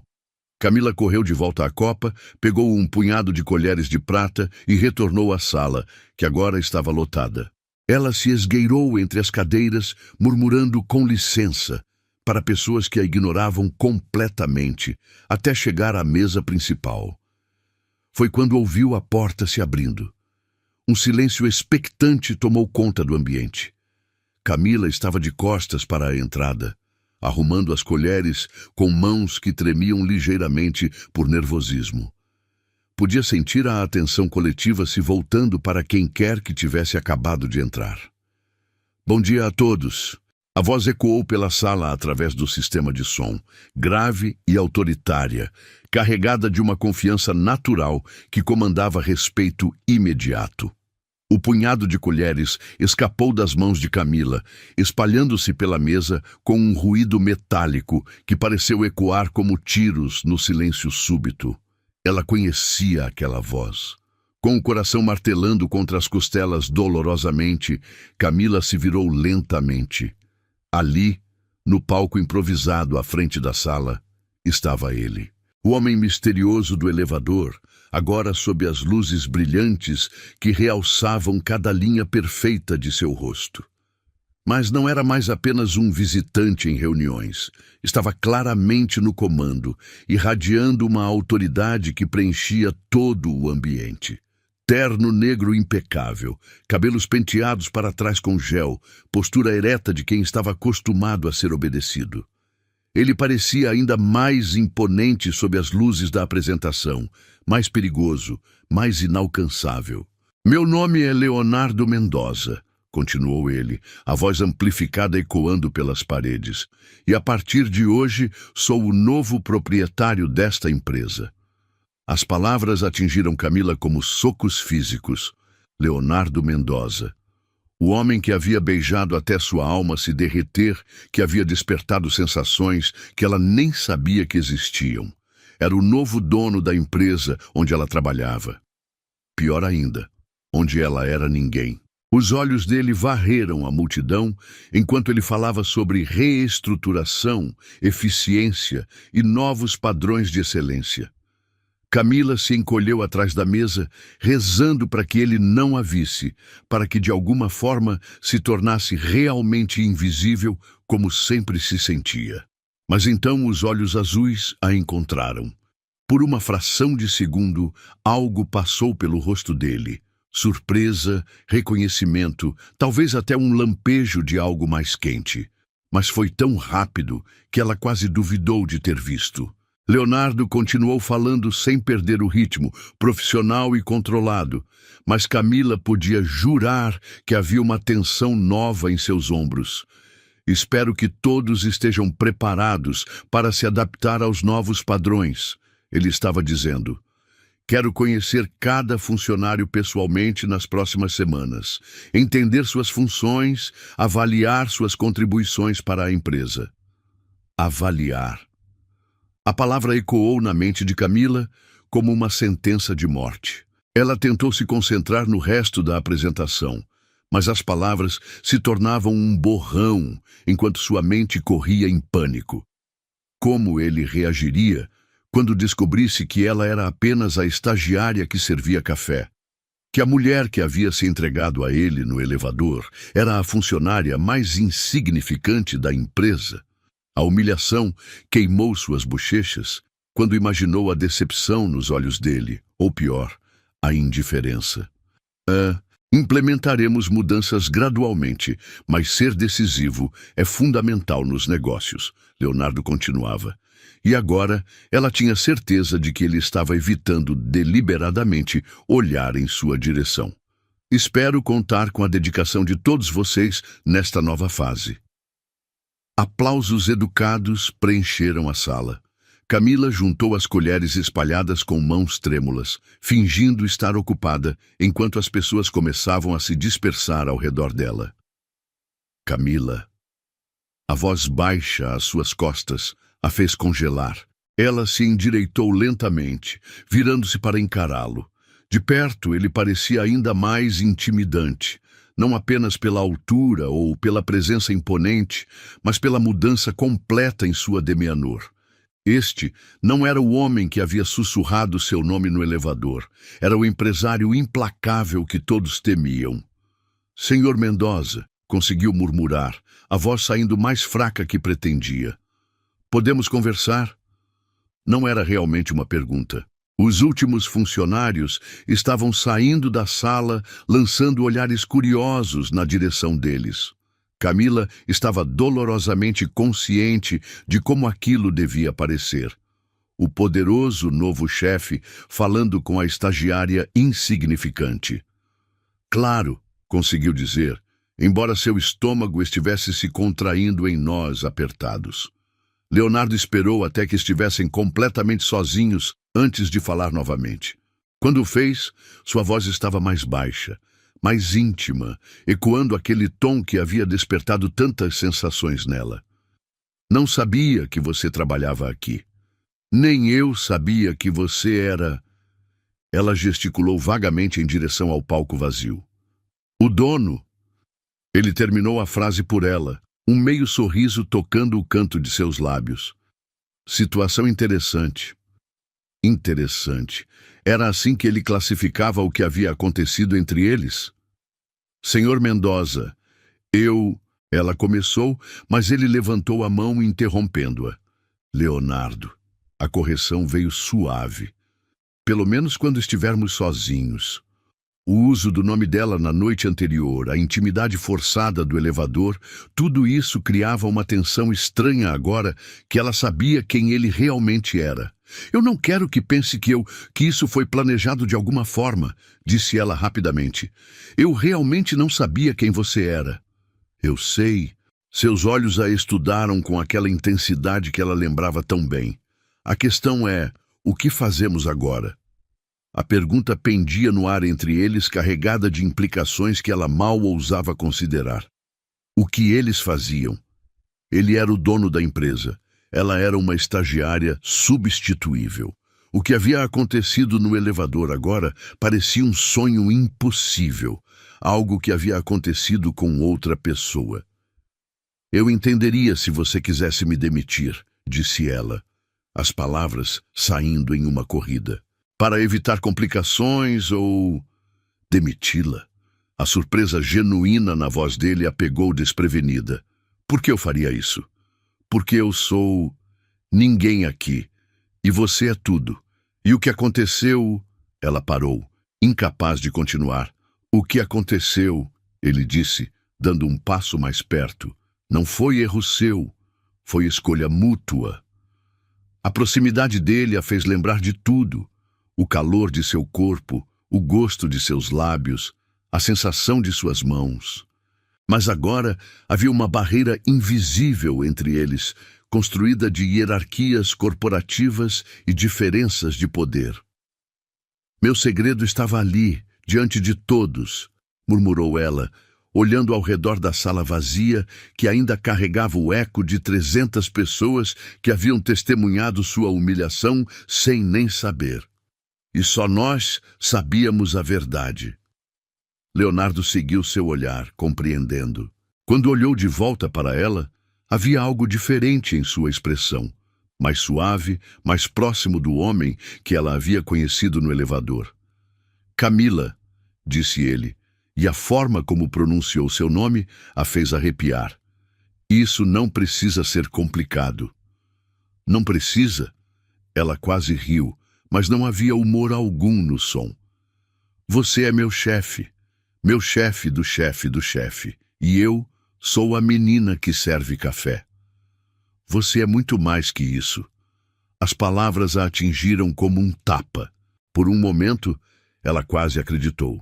Camila correu de volta à copa, pegou um punhado de colheres de prata e retornou à sala, que agora estava lotada. Ela se esgueirou entre as cadeiras, murmurando com licença, para pessoas que a ignoravam completamente, até chegar à mesa principal. Foi quando ouviu a porta se abrindo. Um silêncio expectante tomou conta do ambiente. Camila estava de costas para a entrada, arrumando as colheres com mãos que tremiam ligeiramente por nervosismo. Podia sentir a atenção coletiva se voltando para quem quer que tivesse acabado de entrar. "Bom dia a todos." A voz ecoou pela sala através do sistema de som, grave e autoritária, carregada de uma confiança natural que comandava respeito imediato. O punhado de colheres escapou das mãos de Camila, espalhando-se pela mesa com um ruído metálico que pareceu ecoar como tiros no silêncio súbito. Ela conhecia aquela voz. Com o coração martelando contra as costelas dolorosamente, Camila se virou lentamente. Ali, no palco improvisado à frente da sala, estava ele. O homem misterioso do elevador, agora sob as luzes brilhantes que realçavam cada linha perfeita de seu rosto. Mas não era mais apenas um visitante em reuniões. Estava claramente no comando, irradiando uma autoridade que preenchia todo o ambiente. Terno negro impecável, cabelos penteados para trás com gel, postura ereta de quem estava acostumado a ser obedecido. Ele parecia ainda mais imponente sob as luzes da apresentação, mais perigoso, mais inalcançável. "Meu nome é Leonardo Mendoza", continuou ele, a voz amplificada ecoando pelas paredes, "e a partir de hoje sou o novo proprietário desta empresa." As palavras atingiram Camila como socos físicos. Leonardo Mendoza. O homem que havia beijado até sua alma se derreter, que havia despertado sensações que ela nem sabia que existiam. Era o novo dono da empresa onde ela trabalhava. Pior ainda, onde ela era ninguém. Os olhos dele varreram a multidão enquanto ele falava sobre reestruturação, eficiência e novos padrões de excelência. Camila se encolheu atrás da mesa, rezando para que ele não a visse, para que de alguma forma se tornasse realmente invisível, como sempre se sentia. Mas então os olhos azuis a encontraram. Por uma fração de segundo, algo passou pelo rosto dele. Surpresa, reconhecimento, talvez até um lampejo de algo mais quente. Mas foi tão rápido que ela quase duvidou de ter visto. Leonardo continuou falando sem perder o ritmo, profissional e controlado, mas Camila podia jurar que havia uma tensão nova em seus ombros. "Espero que todos estejam preparados para se adaptar aos novos padrões", ele estava dizendo. "Quero conhecer cada funcionário pessoalmente nas próximas semanas, entender suas funções, avaliar suas contribuições para a empresa." Avaliar. A palavra ecoou na mente de Camila como uma sentença de morte. Ela tentou se concentrar no resto da apresentação, mas as palavras se tornavam um borrão enquanto sua mente corria em pânico. como ele reagiria quando descobrisse que ela era apenas a estagiária que servia café, que a mulher que havia se entregado a ele no elevador era a funcionária mais insignificante da empresa. A humilhação queimou suas bochechas quando imaginou a decepção nos olhos dele, ou pior, a indiferença. Implementaremos mudanças gradualmente, mas ser decisivo é fundamental nos negócios, Leonardo continuava. E agora ela tinha certeza de que ele estava evitando deliberadamente olhar em sua direção. Espero contar com a dedicação de todos vocês nesta nova fase. Aplausos educados preencheram a sala. Camila juntou as colheres espalhadas com mãos trêmulas, fingindo estar ocupada, enquanto as pessoas começavam a se dispersar ao redor dela. Camila. A voz baixa às suas costas a fez congelar. Ela se endireitou lentamente, virando-se para encará-lo. De perto, ele parecia ainda mais intimidante, não apenas pela altura ou pela presença imponente, mas pela mudança completa em sua demianor. Este não era o homem que havia sussurrado seu nome no elevador. Era o empresário implacável que todos temiam. Senhor Mendoza, conseguiu murmurar, a voz saindo mais fraca que pretendia. Podemos conversar? Não era realmente uma pergunta. Os últimos funcionários estavam saindo da sala, lançando olhares curiosos na direção deles. Camila estava dolorosamente consciente de como aquilo devia parecer. O poderoso novo chefe falando com a estagiária insignificante. Claro, conseguiu dizer, embora seu estômago estivesse se contraindo em nós apertados. Leonardo esperou até que estivessem completamente sozinhos antes de falar novamente. Quando o fez, sua voz estava mais baixa, mais íntima, ecoando aquele tom que havia despertado tantas sensações nela. Não sabia que você trabalhava aqui. Nem eu sabia que você era... Ela gesticulou vagamente em direção ao palco vazio. O dono. Ele terminou a frase por ela, um meio sorriso tocando o canto de seus lábios. Situação interessante. Interessante. Era assim que ele classificava o que havia acontecido entre eles? Senhor Mendoza, Ela começou, mas ele levantou a mão interrompendo-a. Leonardo. A correção veio suave. Pelo menos quando estivermos sozinhos. O uso do nome dela na noite anterior, a intimidade forçada do elevador, tudo isso criava uma tensão estranha agora que ela sabia quem ele realmente era. Eu não quero que pense que isso foi planejado de alguma forma, disse ela rapidamente. Eu realmente não sabia quem você era. Eu sei. Seus olhos a estudaram com aquela intensidade que ela lembrava tão bem. A questão é, o que fazemos agora? A pergunta pendia no ar entre eles, carregada de implicações que ela mal ousava considerar. O que eles faziam? Ele era o dono da empresa. Ela era uma estagiária substituível. O que havia acontecido no elevador agora parecia um sonho impossível, algo que havia acontecido com outra pessoa. Eu entenderia se você quisesse me demitir, disse ela, as palavras saindo em uma corrida. Para evitar complicações ou... demiti-la. A surpresa genuína na voz dele a pegou desprevenida. Por que eu faria isso? Porque eu sou... ninguém aqui. E você é tudo. E o que aconteceu... Ela parou, incapaz de continuar. O que aconteceu, ele disse, dando um passo mais perto. Não foi erro seu. Foi escolha mútua. A proximidade dele a fez lembrar de tudo. O calor de seu corpo, o gosto de seus lábios, a sensação de suas mãos. Mas agora havia uma barreira invisível entre eles, construída de hierarquias corporativas e diferenças de poder. Meu segredo estava ali, diante de todos, murmurou ela, olhando ao redor da sala vazia que ainda carregava o eco de 300 pessoas que haviam testemunhado sua humilhação sem nem saber. E só nós sabíamos a verdade. Leonardo seguiu seu olhar, compreendendo. Quando olhou de volta para ela, havia algo diferente em sua expressão. mais suave, mais próximo do homem que ela havia conhecido no elevador. Camila, disse ele, e a forma como pronunciou seu nome a fez arrepiar. Isso não precisa ser complicado. Não precisa? Ela quase riu, mas não havia humor algum no som. Você é meu chefe do chefe do chefe, e eu sou a menina que serve café. Você é muito mais que isso. As palavras a atingiram como um tapa. Por um momento, ela quase acreditou.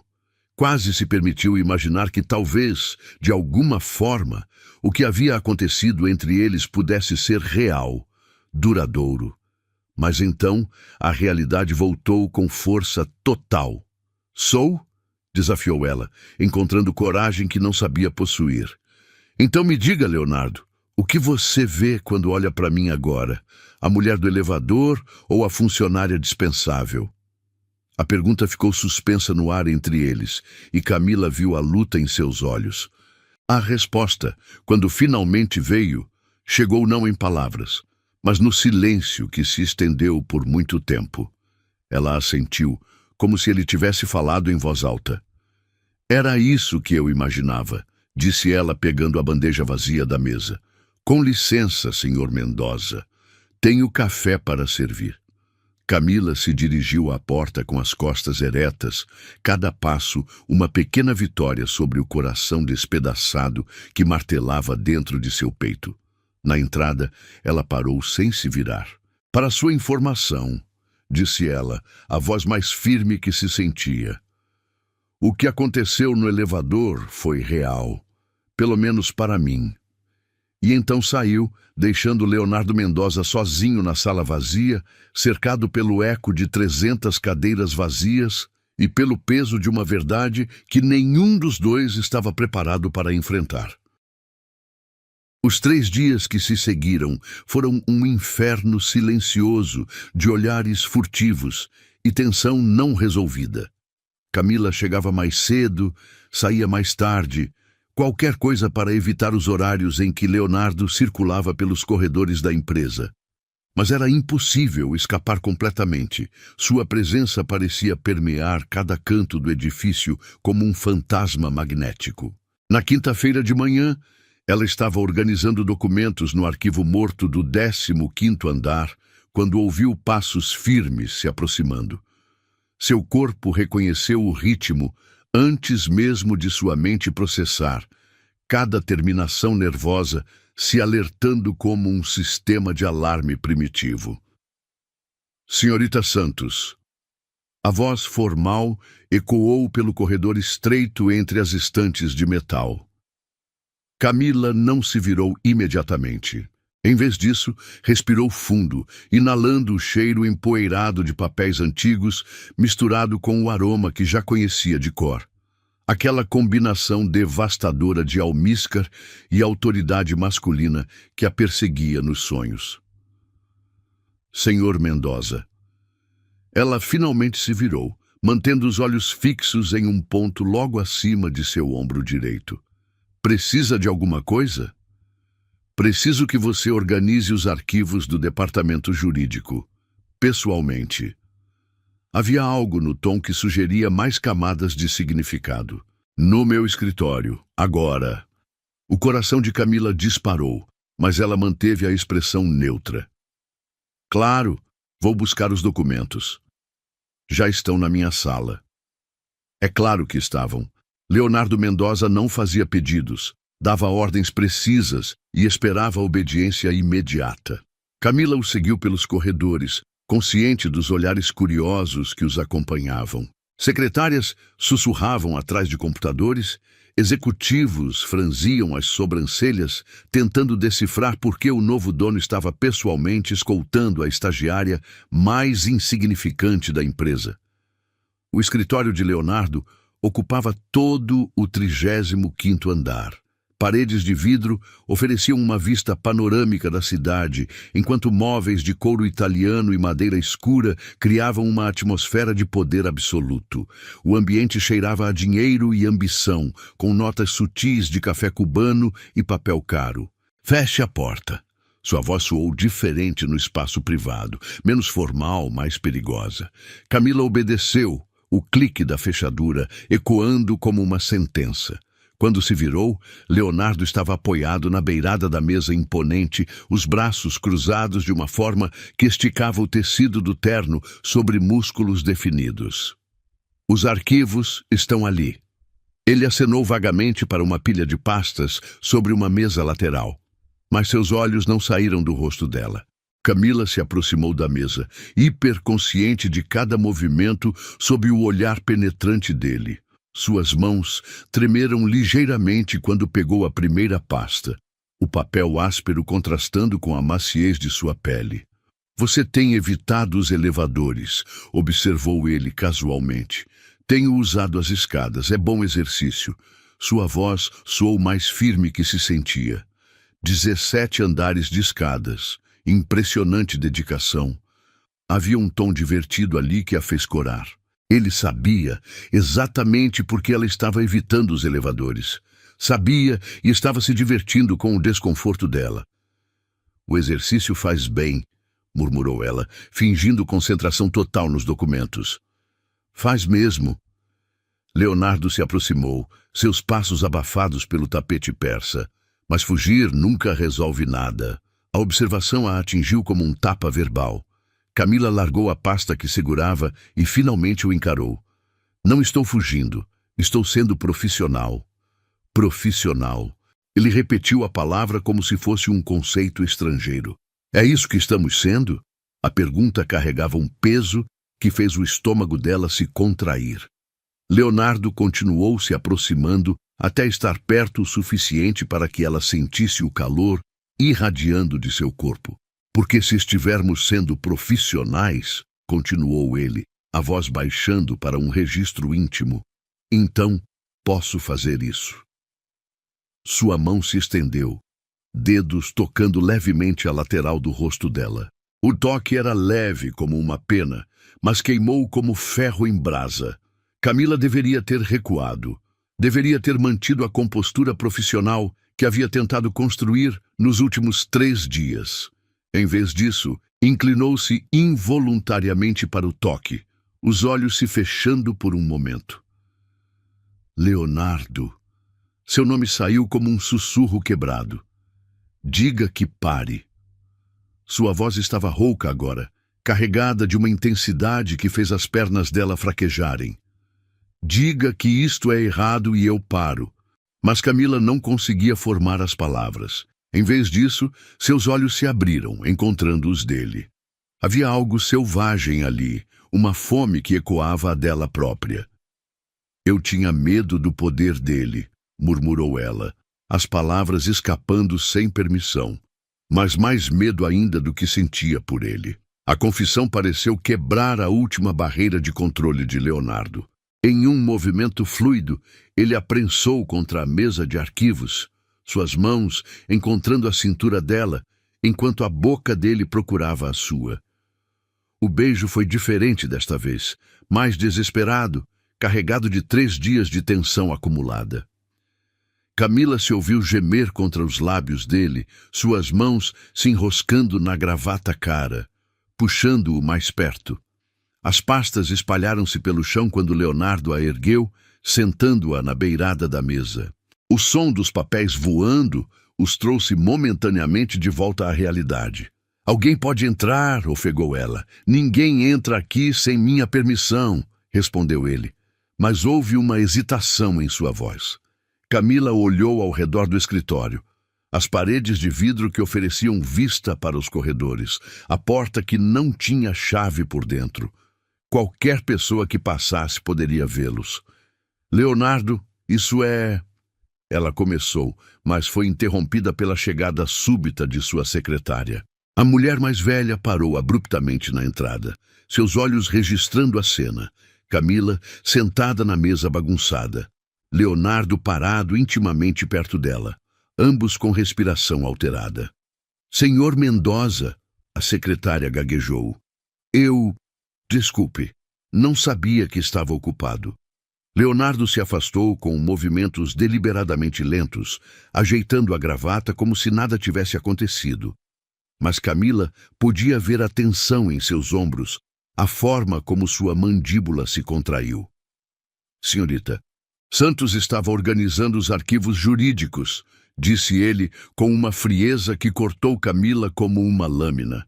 Quase se permitiu imaginar que talvez, de alguma forma, o que havia acontecido entre eles pudesse ser real, duradouro. Mas então a realidade voltou com força total. Sou? Desafiou ela, encontrando coragem que não sabia possuir. Então me diga, Leonardo, o que você vê quando olha para mim agora? A mulher do elevador ou a funcionária dispensável? A pergunta ficou suspensa no ar entre eles, e Camila viu a luta em seus olhos. A resposta, quando finalmente veio, chegou não em palavras, mas no silêncio que se estendeu por muito tempo. Ela assentiu, como se ele tivesse falado em voz alta. Era isso que eu imaginava, disse ela pegando a bandeja vazia da mesa. Com licença, senhor Mendoza. Tenho café para servir. Camila se dirigiu à porta com as costas eretas, cada passo uma pequena vitória sobre o coração despedaçado que martelava dentro de seu peito. Na entrada, ela parou sem se virar. Para sua informação, disse ela, a voz mais firme que se sentia. O que aconteceu no elevador foi real, pelo menos para mim. E então saiu, deixando Leonardo Mendoza sozinho na sala vazia, cercado pelo eco de 300 cadeiras vazias e pelo peso de uma verdade que nenhum dos dois estava preparado para enfrentar. Os 3 dias que se seguiram foram um inferno silencioso de olhares furtivos e tensão não resolvida. Camila chegava mais cedo, saía mais tarde, qualquer coisa para evitar os horários em que Leonardo circulava pelos corredores da empresa. Mas era impossível escapar completamente. Sua presença parecia permear cada canto do edifício como um fantasma magnético. Na quinta-feira de manhã, ela estava organizando documentos no arquivo morto do 15º andar, quando ouviu passos firmes se aproximando. Seu corpo reconheceu o ritmo antes mesmo de sua mente processar, cada terminação nervosa se alertando como um sistema de alarme primitivo. Senhorita Santos. A voz formal ecoou pelo corredor estreito entre as estantes de metal. Camila não se virou imediatamente. Em vez disso, respirou fundo, inalando o cheiro empoeirado de papéis antigos, misturado com o aroma que já conhecia de cor. Aquela combinação devastadora de almíscar e autoridade masculina que a perseguia nos sonhos. Senhor Mendoza. Ela finalmente se virou, mantendo os olhos fixos em um ponto logo acima de seu ombro direito. Precisa de alguma coisa? Preciso que você organize os arquivos do departamento jurídico, pessoalmente. Havia algo no tom que sugeria mais camadas de significado. No meu escritório, agora. O coração de Camila disparou, mas ela manteve a expressão neutra. Claro, vou buscar os documentos. Já estão na minha sala. É claro que estavam. Leonardo Mendoza não fazia pedidos, dava ordens precisas e esperava a obediência imediata. Camila o seguiu pelos corredores, consciente dos olhares curiosos que os acompanhavam. Secretárias sussurravam atrás de computadores, executivos franziam as sobrancelhas, tentando decifrar por que o novo dono estava pessoalmente escoltando a estagiária mais insignificante da empresa. O escritório de Leonardo ocupava todo o 35º andar. Paredes de vidro ofereciam uma vista panorâmica da cidade, enquanto móveis de couro italiano e madeira escura criavam uma atmosfera de poder absoluto. O ambiente cheirava a dinheiro e ambição, com notas sutis de café cubano e papel caro. Feche a porta, Sua voz soou diferente no espaço privado, menos formal, mais perigosa. Camila obedeceu, o clique da fechadura ecoando como uma sentença. Quando se virou, Leonardo estava apoiado na beirada da mesa imponente, os braços cruzados de uma forma que esticava o tecido do terno sobre músculos definidos. Os arquivos estão ali. Ele acenou vagamente para uma pilha de pastas sobre uma mesa lateral, mas seus olhos não saíram do rosto dela. Camila se aproximou da mesa, hiperconsciente de cada movimento sob o olhar penetrante dele. Suas mãos tremeram ligeiramente quando pegou a primeira pasta, o papel áspero contrastando com a maciez de sua pele. Você tem evitado os elevadores, observou ele casualmente. Tenho usado as escadas, é bom exercício. Sua voz soou mais firme que se sentia. 17 andares de escadas, impressionante dedicação. Havia um tom divertido ali que a fez corar. Ele sabia exatamente por que ela estava evitando os elevadores. Sabia e estava se divertindo com o desconforto dela. O exercício faz bem, murmurou ela, fingindo concentração total nos documentos. Faz mesmo. Leonardo se aproximou, seus passos abafados pelo tapete persa. Mas fugir nunca resolve nada. A observação a atingiu como um tapa verbal. Camila largou a pasta que segurava e finalmente o encarou. Não estou fugindo, estou sendo profissional. Profissional. Ele repetiu a palavra como se fosse um conceito estrangeiro. É isso que estamos sendo? A pergunta carregava um peso que fez o estômago dela se contrair. Leonardo continuou se aproximando até estar perto o suficiente para que ela sentisse o calor irradiando de seu corpo. Porque se estivermos sendo profissionais, continuou ele, a voz baixando para um registro íntimo, então posso fazer isso. Sua mão se estendeu, dedos tocando levemente a lateral do rosto dela. O toque era leve como uma pena, mas queimou como ferro em brasa. Camila deveria ter recuado. Deveria ter mantido a compostura profissional que havia tentado construir nos últimos 3 dias. Em vez disso, inclinou-se involuntariamente para o toque, os olhos se fechando por um momento. Leonardo. Seu nome saiu como um sussurro quebrado. Diga que pare. Sua voz estava rouca agora, carregada de uma intensidade que fez as pernas dela fraquejarem. Diga que isto é errado e eu paro. Mas Camila não conseguia formar as palavras. Em vez disso, seus olhos se abriram, encontrando os dele. Havia algo selvagem ali, uma fome que ecoava a dela própria. Eu tinha medo do poder dele, murmurou ela, as palavras escapando sem permissão, mas mais medo ainda do que sentia por ele. A confissão pareceu quebrar a última barreira de controle de Leonardo. Em um movimento fluido, ele a prensou contra a mesa de arquivos, suas mãos encontrando a cintura dela, enquanto a boca dele procurava a sua. O beijo foi diferente desta vez, mais desesperado, carregado de 3 dias de tensão acumulada. Camila se ouviu gemer contra os lábios dele, suas mãos se enroscando na gravata cara, puxando-o mais perto. As pastas espalharam-se pelo chão quando Leonardo a ergueu, sentando-a na beirada da mesa. O som dos papéis voando os trouxe momentaneamente de volta à realidade. Alguém pode entrar, ofegou ela. Ninguém entra aqui sem minha permissão, respondeu ele. Mas houve uma hesitação em sua voz. Camila olhou ao redor do escritório. As paredes de vidro que ofereciam vista para os corredores, a porta que não tinha chave por dentro. Qualquer pessoa que passasse poderia vê-los. Leonardo, isso é... Ela começou, mas foi interrompida pela chegada súbita de sua secretária. A mulher mais velha parou abruptamente na entrada, seus olhos registrando a cena. Camila, sentada na mesa bagunçada. Leonardo parado intimamente perto dela, ambos com respiração alterada. Senhor Mendoza, a secretária gaguejou. Desculpe, não sabia que estava ocupado. Leonardo se afastou com movimentos deliberadamente lentos, ajeitando a gravata como se nada tivesse acontecido. Mas Camila podia ver a tensão em seus ombros, a forma como sua mandíbula se contraiu. Senhorita, Santos estava organizando os arquivos jurídicos, disse ele com uma frieza que cortou Camila como uma lâmina.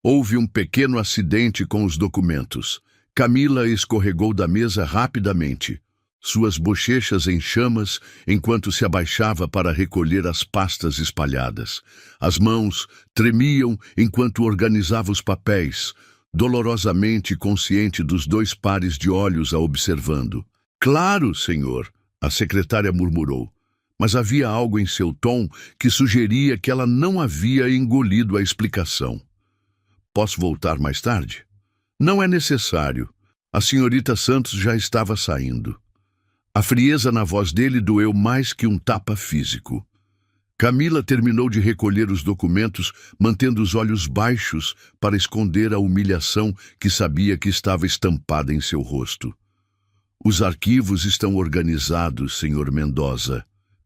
Houve um pequeno acidente com os documentos. Camila escorregou da mesa rapidamente, suas bochechas em chamas enquanto se abaixava para recolher as pastas espalhadas. As mãos tremiam enquanto organizava os papéis, dolorosamente consciente dos 2 pares de olhos a observando. Claro, senhor, a secretária murmurou, mas havia algo em seu tom que sugeria que ela não havia engolido a explicação. Posso voltar mais tarde? Não é necessário. A senhorita Santos já estava saindo. A frieza na voz dele doeu mais que um tapa físico. Camila terminou de recolher os documentos, mantendo os olhos baixos para esconder a humilhação que sabia que estava estampada em seu rosto. Os arquivos estão organizados, senhor Mendoza,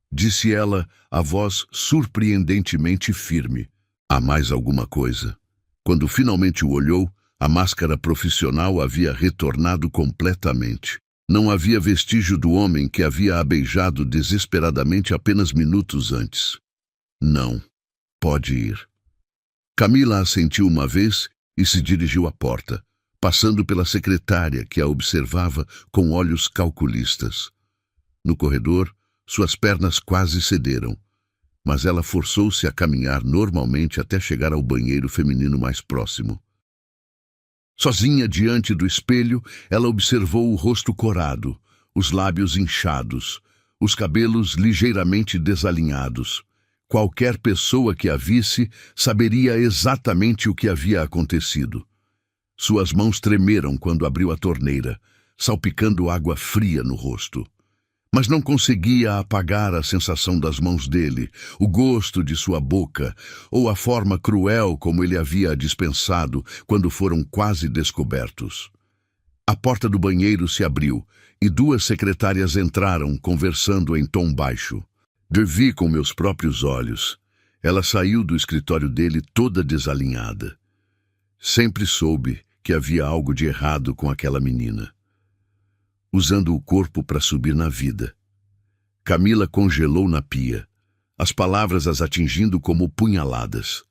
disse ela, a voz surpreendentemente firme. Há mais alguma coisa? Quando finalmente o olhou, a máscara profissional havia retornado completamente. Não havia vestígio do homem que havia a beijado desesperadamente apenas minutos antes. Não, pode ir. Camila assentiu uma vez e se dirigiu à porta, passando pela secretária que a observava com olhos calculistas. No corredor, suas pernas quase cederam, mas ela forçou-se a caminhar normalmente até chegar ao banheiro feminino mais próximo. Sozinha diante do espelho, ela observou o rosto corado, os lábios inchados, os cabelos ligeiramente desalinhados. Qualquer pessoa que a visse saberia exatamente o que havia acontecido. Suas mãos tremeram quando abriu a torneira, salpicando água fria no rosto. Mas não conseguia apagar a sensação das mãos dele, o gosto de sua boca, ou a forma cruel como ele havia dispensado quando foram quase descobertos. A porta do banheiro se abriu e 2 secretárias entraram, conversando em tom baixo. Vi com meus próprios olhos. Ela saiu do escritório dele toda desalinhada. Sempre soube que havia algo de errado com aquela menina. Usando o corpo para subir na vida. Camila congelou na pia, as palavras as atingindo como punhaladas.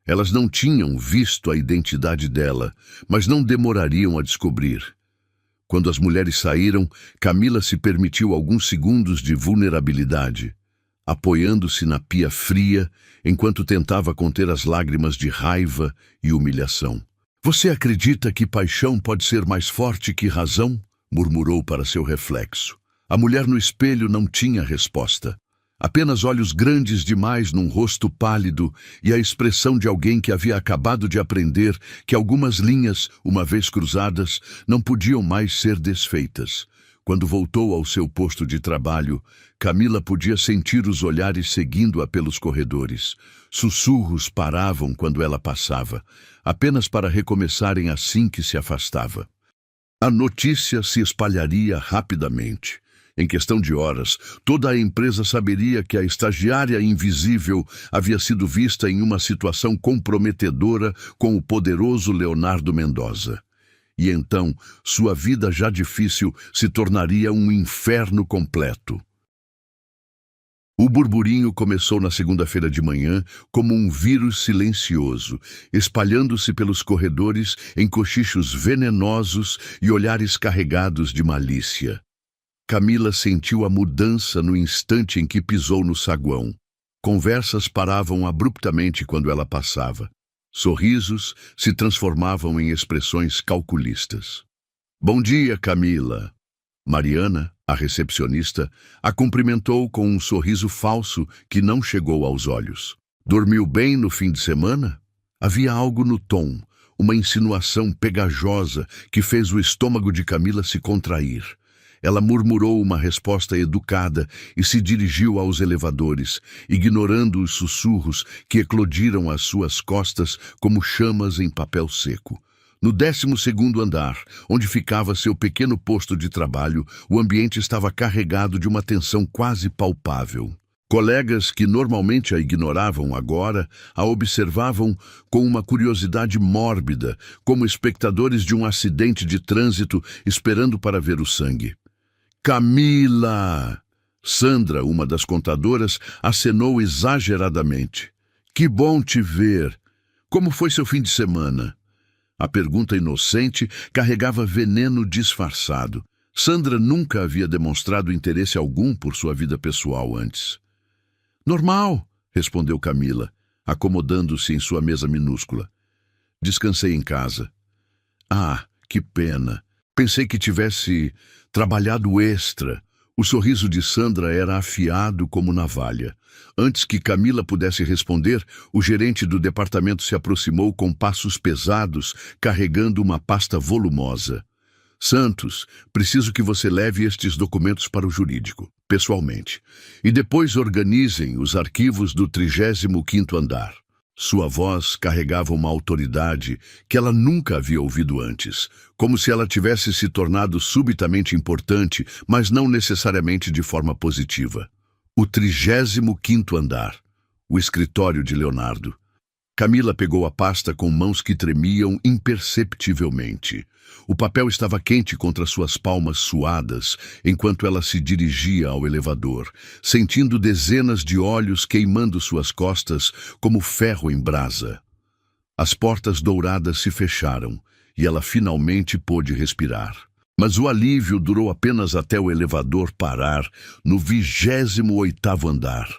Elas não tinham visto a identidade dela, mas não demorariam a descobrir. Quando as mulheres saíram, Camila se permitiu alguns segundos de vulnerabilidade, apoiando-se na pia fria enquanto tentava conter as lágrimas de raiva e humilhação. Você acredita que paixão pode ser mais forte que razão? Murmurou para seu reflexo. A mulher no espelho não tinha resposta. Apenas olhos grandes demais num rosto pálido e a expressão de alguém que havia acabado de aprender que algumas linhas, uma vez cruzadas, não podiam mais ser desfeitas. Quando voltou ao seu posto de trabalho, Camila podia sentir os olhares seguindo-a pelos corredores. Sussurros paravam quando ela passava, apenas para recomeçarem assim que se afastava. A notícia se espalharia rapidamente. Em questão de horas, toda a empresa saberia que a estagiária invisível havia sido vista em uma situação comprometedora com o poderoso Leonardo Mendoza. E então, sua vida já difícil se tornaria um inferno completo. O burburinho começou na segunda-feira de manhã como um vírus silencioso, espalhando-se pelos corredores em cochichos venenosos e olhares carregados de malícia. Camila sentiu a mudança no instante em que pisou no saguão. Conversas paravam abruptamente quando ela passava. Sorrisos se transformavam em expressões calculistas. Bom dia, Camila. Mariana, a recepcionista, a cumprimentou com um sorriso falso que não chegou aos olhos. Dormiu bem no fim de semana? Havia algo no tom, uma insinuação pegajosa que fez o estômago de Camila se contrair. Ela murmurou uma resposta educada e se dirigiu aos elevadores, ignorando os sussurros que eclodiram às suas costas como chamas em papel seco. No 12º andar, onde ficava seu pequeno posto de trabalho, o ambiente estava carregado de uma tensão quase palpável. Colegas que normalmente a ignoravam agora a observavam com uma curiosidade mórbida, como espectadores de um acidente de trânsito esperando para ver o sangue. Camila! Sandra, uma das contadoras, acenou exageradamente. Que bom te ver! Como foi seu fim de semana? A pergunta inocente carregava veneno disfarçado. Sandra nunca havia demonstrado interesse algum por sua vida pessoal antes. Normal, respondeu Camila, acomodando-se em sua mesa minúscula. Descansei em casa. Ah, que pena. Pensei que tivesse trabalhado extra. O sorriso de Sandra era afiado como navalha. Antes que Camila pudesse responder, o gerente do departamento se aproximou com passos pesados, carregando uma pasta volumosa. Santos, preciso que você leve estes documentos para o jurídico, pessoalmente, e depois organizem os arquivos do 35º andar. Sua voz carregava uma autoridade que ela nunca havia ouvido antes, como se ela tivesse se tornado subitamente importante, mas não necessariamente de forma positiva. O 35º andar, o escritório de Leonardo. Camila pegou a pasta com mãos que tremiam imperceptivelmente. O papel estava quente contra suas palmas suadas, enquanto ela se dirigia ao elevador, sentindo dezenas de olhos queimando suas costas como ferro em brasa. As portas douradas se fecharam, e ela finalmente pôde respirar. Mas o alívio durou apenas até o elevador parar no 28º andar.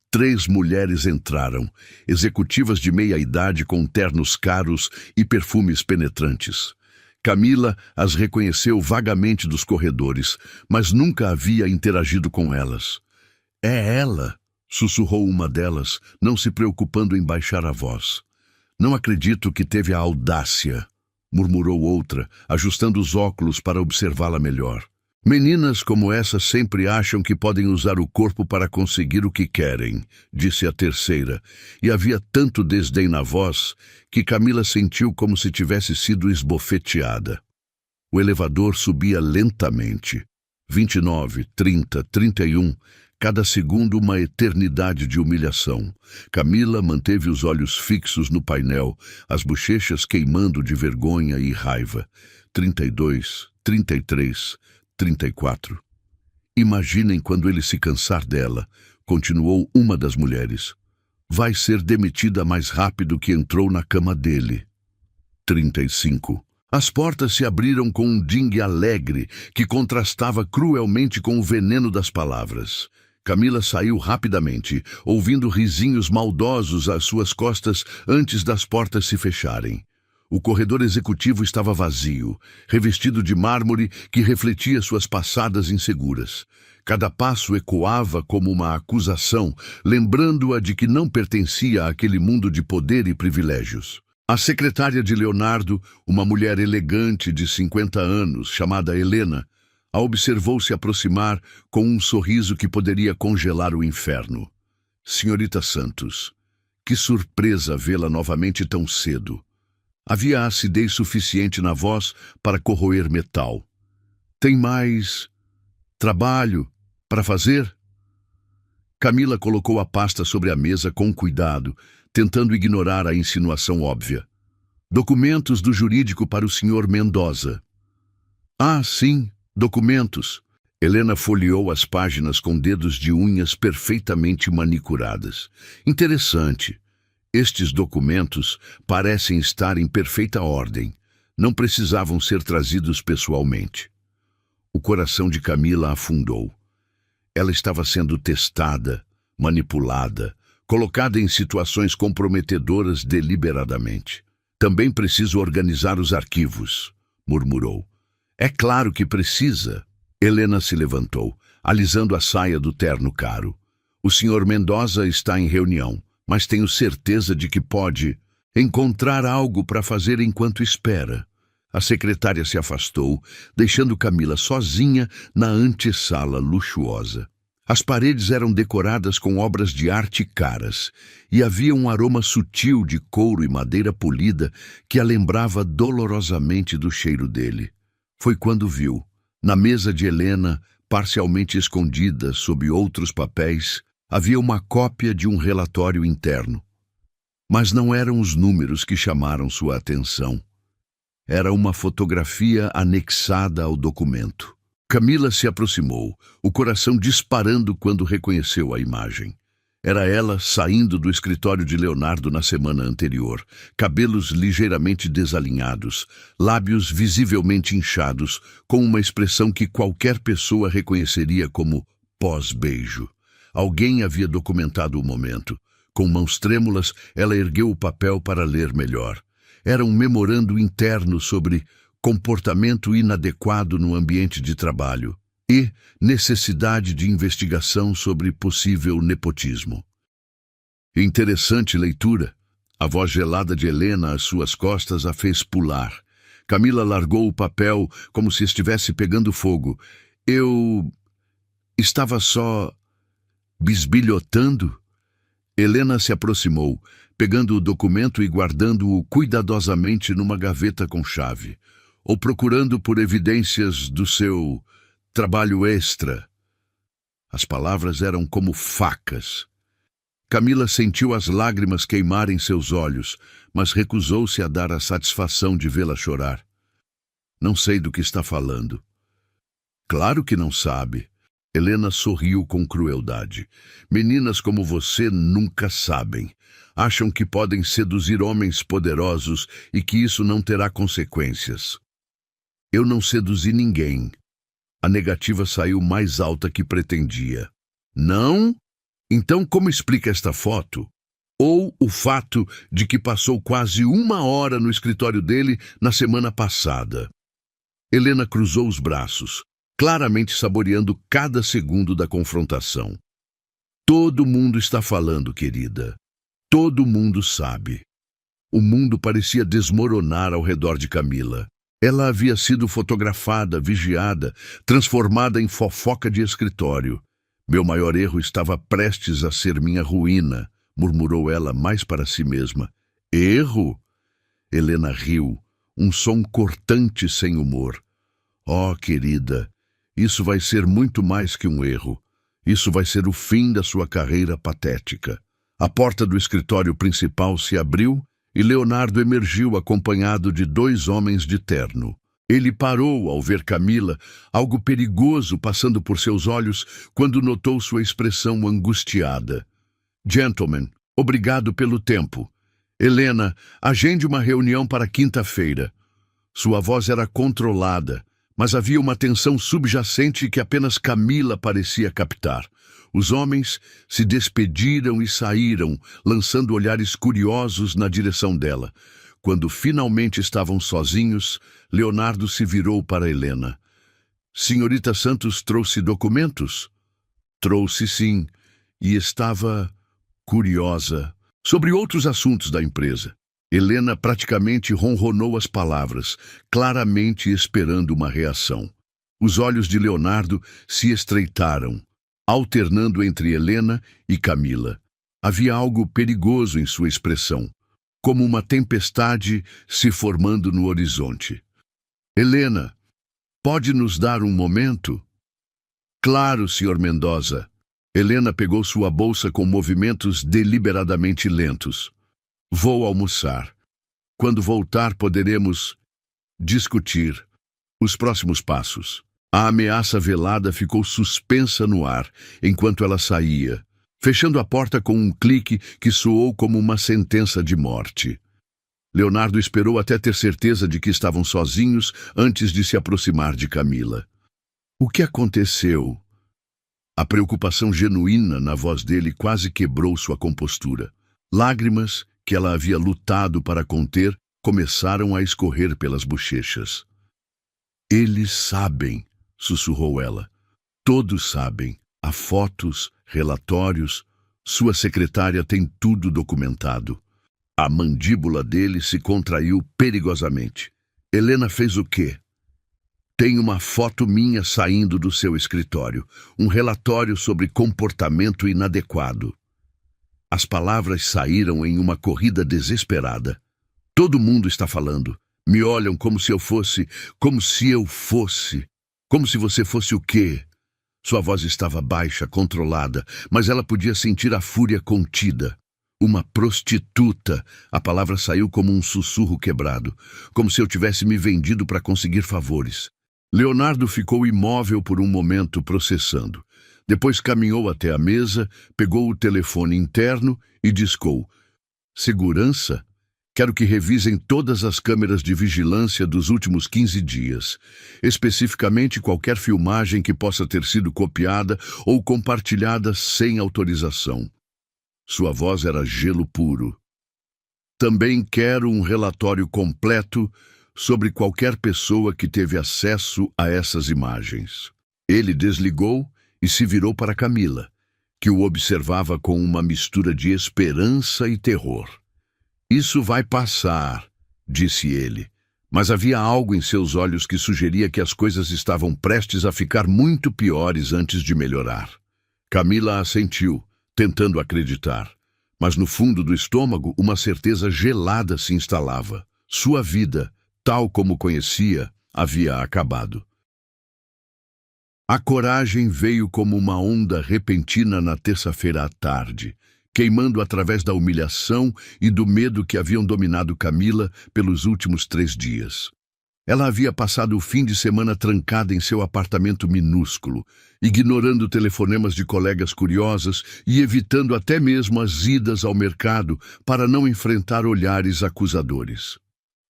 3 mulheres entraram, executivas de meia-idade com ternos caros e perfumes penetrantes. Camila as reconheceu vagamente dos corredores, mas nunca havia interagido com elas. É ela, sussurrou uma delas, não se preocupando em baixar a voz. Não acredito que teve a audácia, murmurou outra, ajustando os óculos para observá-la melhor. Meninas como essa sempre acham que podem usar o corpo para conseguir o que querem, disse a terceira, e havia tanto desdém na voz que Camila sentiu como se tivesse sido esbofeteada. O elevador subia lentamente. 29, 30, 31, cada segundo uma eternidade de humilhação. Camila manteve os olhos fixos no painel, as bochechas queimando de vergonha e raiva. 32, 33... 34. Imaginem quando ele se cansar dela, continuou uma das mulheres. Vai ser demitida mais rápido que entrou na cama dele. 35. As portas se abriram com um dingue alegre que contrastava cruelmente com o veneno das palavras. Camila saiu rapidamente, ouvindo risinhos maldosos às suas costas antes das portas se fecharem. O corredor executivo estava vazio, revestido de mármore que refletia suas passadas inseguras. Cada passo ecoava como uma acusação, lembrando-a de que não pertencia àquele mundo de poder e privilégios. A secretária de Leonardo, uma mulher elegante de 50 anos, chamada Helena, a observou se aproximar com um sorriso que poderia congelar o inferno. Senhorita Santos, que surpresa vê-la novamente tão cedo. Havia acidez suficiente na voz para corroer metal. Tem mais trabalho para fazer? Camila colocou a pasta sobre a mesa com cuidado, tentando ignorar a insinuação óbvia. Documentos do jurídico para o Sr. Mendoza. Ah, sim, documentos. Helena folheou as páginas com dedos de unhas perfeitamente manicuradas. Interessante. Estes documentos parecem estar em perfeita ordem. Não precisavam ser trazidos pessoalmente. O coração de Camila afundou. Ela estava sendo testada, manipulada, colocada em situações comprometedoras deliberadamente. Também preciso organizar os arquivos, murmurou. É claro que precisa. Helena se levantou, alisando a saia do terno caro. O Sr. Mendoza está em reunião, mas tenho certeza de que pode encontrar algo para fazer enquanto espera. A secretária se afastou, deixando Camila sozinha na antessala luxuosa. As paredes eram decoradas com obras de arte caras, e havia um aroma sutil de couro e madeira polida que a lembrava dolorosamente do cheiro dele. Foi quando viu, na mesa de Helena, parcialmente escondida sob outros papéis, Havia uma cópia de um relatório interno. Mas não eram os números que chamaram sua atenção. Era uma fotografia anexada ao documento. Camila se aproximou, o coração disparando quando reconheceu a imagem. Era ela saindo do escritório de Leonardo na semana anterior, cabelos ligeiramente desalinhados, lábios visivelmente inchados, com uma expressão que qualquer pessoa reconheceria como pós-beijo. Alguém havia documentado o momento. Com mãos trêmulas, ela ergueu o papel para ler melhor. Era um memorando interno sobre comportamento inadequado no ambiente de trabalho e necessidade de investigação sobre possível nepotismo. Interessante leitura. A voz gelada de Helena às suas costas a fez pular. Camila largou o papel como se estivesse pegando fogo. Eu estava só bisbilhotando? Helena se aproximou, pegando o documento e guardando-o cuidadosamente numa gaveta com chave, ou procurando por evidências do seu trabalho extra. As palavras eram como facas. Camila sentiu as lágrimas queimarem seus olhos, mas recusou-se a dar a satisfação de vê-la chorar. Não sei do que está falando. Claro que não sabe. Helena sorriu com crueldade. Meninas como você nunca sabem. Acham que podem seduzir homens poderosos e que isso não terá consequências. Eu não seduzi ninguém. A negativa saiu mais alta que pretendia. Não? Então como explica esta foto? Ou o fato de que passou quase 1 hora no escritório dele na semana passada? Helena cruzou os braços, claramente saboreando cada segundo da confrontação. Todo mundo está falando, querida. Todo mundo sabe. O mundo parecia desmoronar ao redor de Camila. Ela havia sido fotografada, vigiada, transformada em fofoca de escritório. Meu maior erro estava prestes a ser minha ruína, murmurou ela mais para si mesma. Erro? Helena riu, um som cortante sem humor. Oh, querida, isso vai ser muito mais que um erro. Isso vai ser o fim da sua carreira patética. A porta do escritório principal se abriu e Leonardo emergiu acompanhado de 2 homens de terno. Ele parou ao ver Camila, algo perigoso passando por seus olhos quando notou sua expressão angustiada. Gentlemen, obrigado pelo tempo. Helena, agende uma reunião para quinta-feira. Sua voz era controlada, mas havia uma tensão subjacente que apenas Camila parecia captar. Os homens se despediram e saíram, lançando olhares curiosos na direção dela. Quando finalmente estavam sozinhos, Leonardo se virou para Helena. Senhorita Santos trouxe documentos? Trouxe sim, e estava curiosa sobre outros assuntos da empresa. Helena praticamente ronronou as palavras, claramente esperando uma reação. Os olhos de Leonardo se estreitaram, alternando entre Helena e Camila. Havia algo perigoso em sua expressão, como uma tempestade se formando no horizonte. Helena, pode nos dar um momento? Claro, Sr. Mendoza. Helena pegou sua bolsa com movimentos deliberadamente lentos. Vou almoçar. Quando voltar, poderemos discutir os próximos passos. A ameaça velada ficou suspensa no ar enquanto ela saía, fechando a porta com um clique que soou como uma sentença de morte. Leonardo esperou até ter certeza de que estavam sozinhos antes de se aproximar de Camila. O que aconteceu? A preocupação genuína na voz dele quase quebrou sua compostura. Lágrimas, que ela havia lutado para conter, começaram a escorrer pelas bochechas. Eles sabem, sussurrou ela. Todos sabem. Há fotos, relatórios. Sua secretária tem tudo documentado. A mandíbula dele se contraiu perigosamente. Helena fez o quê? Tem uma foto minha saindo do seu escritório. Um relatório sobre comportamento inadequado. As palavras saíram em uma corrida desesperada. Todo mundo está falando. Me olham como se eu fosse... Como se você fosse o quê? Sua voz estava baixa, controlada, mas ela podia sentir a fúria contida. Uma prostituta. A palavra saiu como um sussurro quebrado, como se eu tivesse me vendido para conseguir favores. Leonardo ficou imóvel por um momento, processando. Depois caminhou até a mesa, pegou o telefone interno e discou: Segurança? Quero que revisem todas as câmeras de vigilância dos últimos 15 dias, especificamente qualquer filmagem que possa ter sido copiada ou compartilhada sem autorização. Sua voz era gelo puro. Também quero um relatório completo sobre qualquer pessoa que teve acesso a essas imagens. Ele desligou e se virou para Camila, que o observava com uma mistura de esperança e terror. Isso vai passar, disse ele, mas havia algo em seus olhos que sugeria que as coisas estavam prestes a ficar muito piores antes de melhorar. Camila assentiu, tentando acreditar, mas no fundo do estômago uma certeza gelada se instalava. Sua vida, tal como conhecia, havia acabado. A coragem veio como uma onda repentina na terça-feira à tarde, queimando através da humilhação e do medo que haviam dominado Camila pelos últimos 3 dias. Ela havia passado o fim de semana trancada em seu apartamento minúsculo, ignorando telefonemas de colegas curiosas e evitando até mesmo as idas ao mercado para não enfrentar olhares acusadores.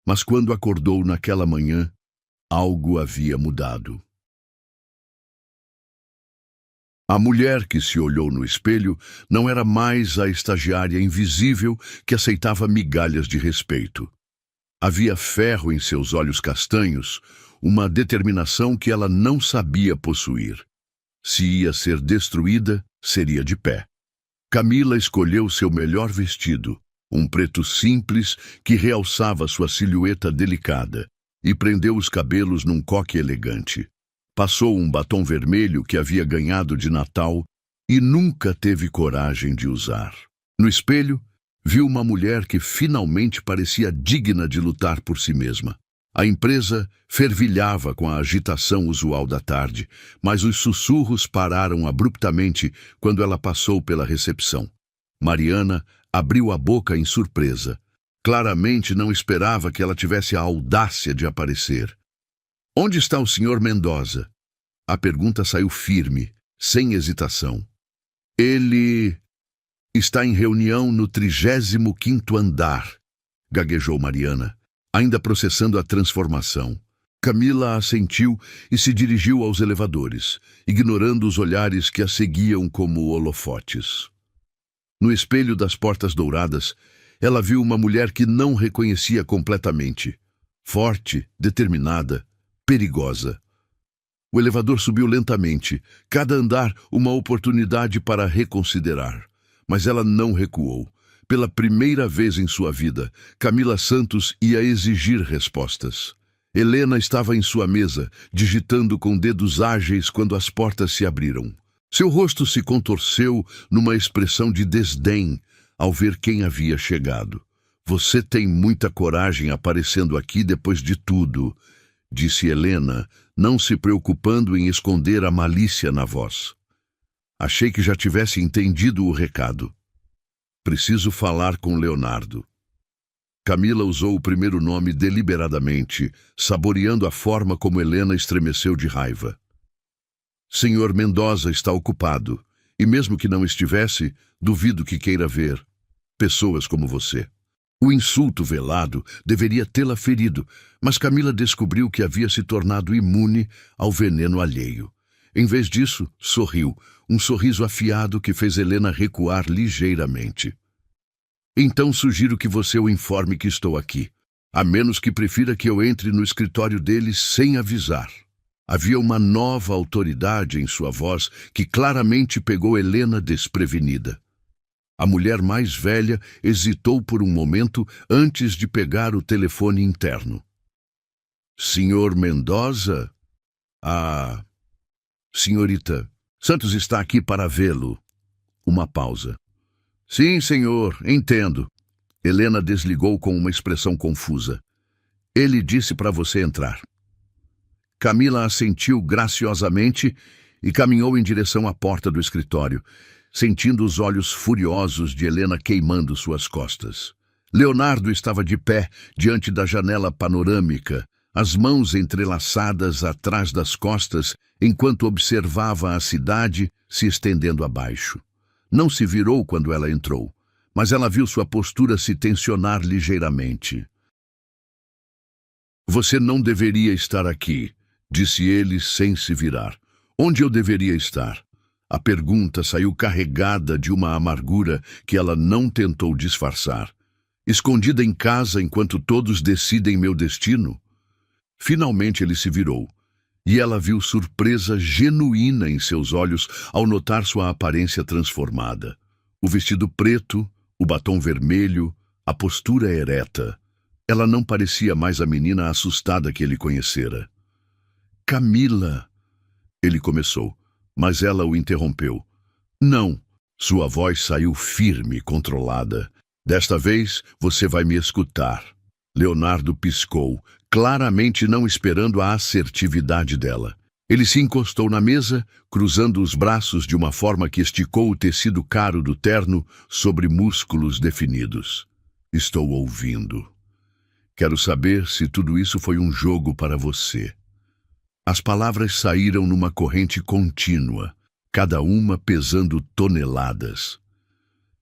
Mas quando acordou naquela manhã, algo havia mudado. A mulher que se olhou no espelho não era mais a estagiária invisível que aceitava migalhas de respeito. Havia ferro em seus olhos castanhos, uma determinação que ela não sabia possuir. Se ia ser destruída, seria de pé. Camila escolheu seu melhor vestido, um preto simples que realçava sua silhueta delicada, e prendeu os cabelos num coque elegante. Passou um batom vermelho que havia ganhado de Natal e nunca teve coragem de usar. No espelho, viu uma mulher que finalmente parecia digna de lutar por si mesma. A empresa fervilhava com a agitação usual da tarde, mas os sussurros pararam abruptamente quando ela passou pela recepção. Mariana abriu a boca em surpresa. Claramente não esperava que ela tivesse a audácia de aparecer. Onde está o Sr. Mendoza? A pergunta saiu firme, sem hesitação. Ele está em reunião no 35º andar, gaguejou Mariana, ainda processando a transformação. Camila assentiu e se dirigiu aos elevadores, ignorando os olhares que a seguiam como holofotes. No espelho das portas douradas, ela viu uma mulher que não reconhecia completamente. Forte, determinada, perigosa. O elevador subiu lentamente, cada andar uma oportunidade para reconsiderar. Mas ela não recuou. Pela primeira vez em sua vida, Camila Santos ia exigir respostas. Helena estava em sua mesa, digitando com dedos ágeis quando as portas se abriram. Seu rosto se contorceu numa expressão de desdém ao ver quem havia chegado. Você tem muita coragem aparecendo aqui depois de tudo, disse Helena, não se preocupando em esconder a malícia na voz. Achei que já tivesse entendido o recado. Preciso falar com Leonardo. Camila usou o primeiro nome deliberadamente, saboreando a forma como Helena estremeceu de raiva. Senhor Mendoza está ocupado, e mesmo que não estivesse, duvido que queira ver pessoas como você. O insulto velado deveria tê-la ferido, mas Camila descobriu que havia se tornado imune ao veneno alheio. Em vez disso, sorriu, um sorriso afiado que fez Helena recuar ligeiramente. Então sugiro que você o informe que estou aqui, a menos que prefira que eu entre no escritório dele sem avisar. Havia uma nova autoridade em sua voz que claramente pegou Helena desprevenida. A mulher mais velha hesitou por um momento antes de pegar o telefone interno. Senhor Mendoza? Ah, senhorita, Santos está aqui para vê-lo. Uma pausa. Sim, senhor, entendo. Helena desligou com uma expressão confusa. Ele disse para você entrar. Camila assentiu graciosamente e caminhou em direção à porta do escritório, sentindo os olhos furiosos de Helena queimando suas costas. Leonardo estava de pé diante da janela panorâmica, as mãos entrelaçadas atrás das costas, enquanto observava a cidade se estendendo abaixo. Não se virou quando ela entrou, mas ela viu sua postura se tensionar ligeiramente. Você não deveria estar aqui, disse ele sem se virar. Onde eu deveria estar? A pergunta saiu carregada de uma amargura que ela não tentou disfarçar. Escondida em casa enquanto todos decidem meu destino? Finalmente ele se virou, e ela viu surpresa genuína em seus olhos ao notar sua aparência transformada. O vestido preto, o batom vermelho, a postura ereta. Ela não parecia mais a menina assustada que ele conhecera. Camila, ele começou, mas ela o interrompeu. Não, sua voz saiu firme, controlada. Desta vez você vai me escutar. Leonardo piscou, claramente não esperando a assertividade dela. Ele se encostou na mesa, cruzando os braços de uma forma que esticou o tecido caro do terno sobre músculos definidos. Estou ouvindo. Quero saber se tudo isso foi um jogo para você. As palavras saíram numa corrente contínua, cada uma pesando toneladas.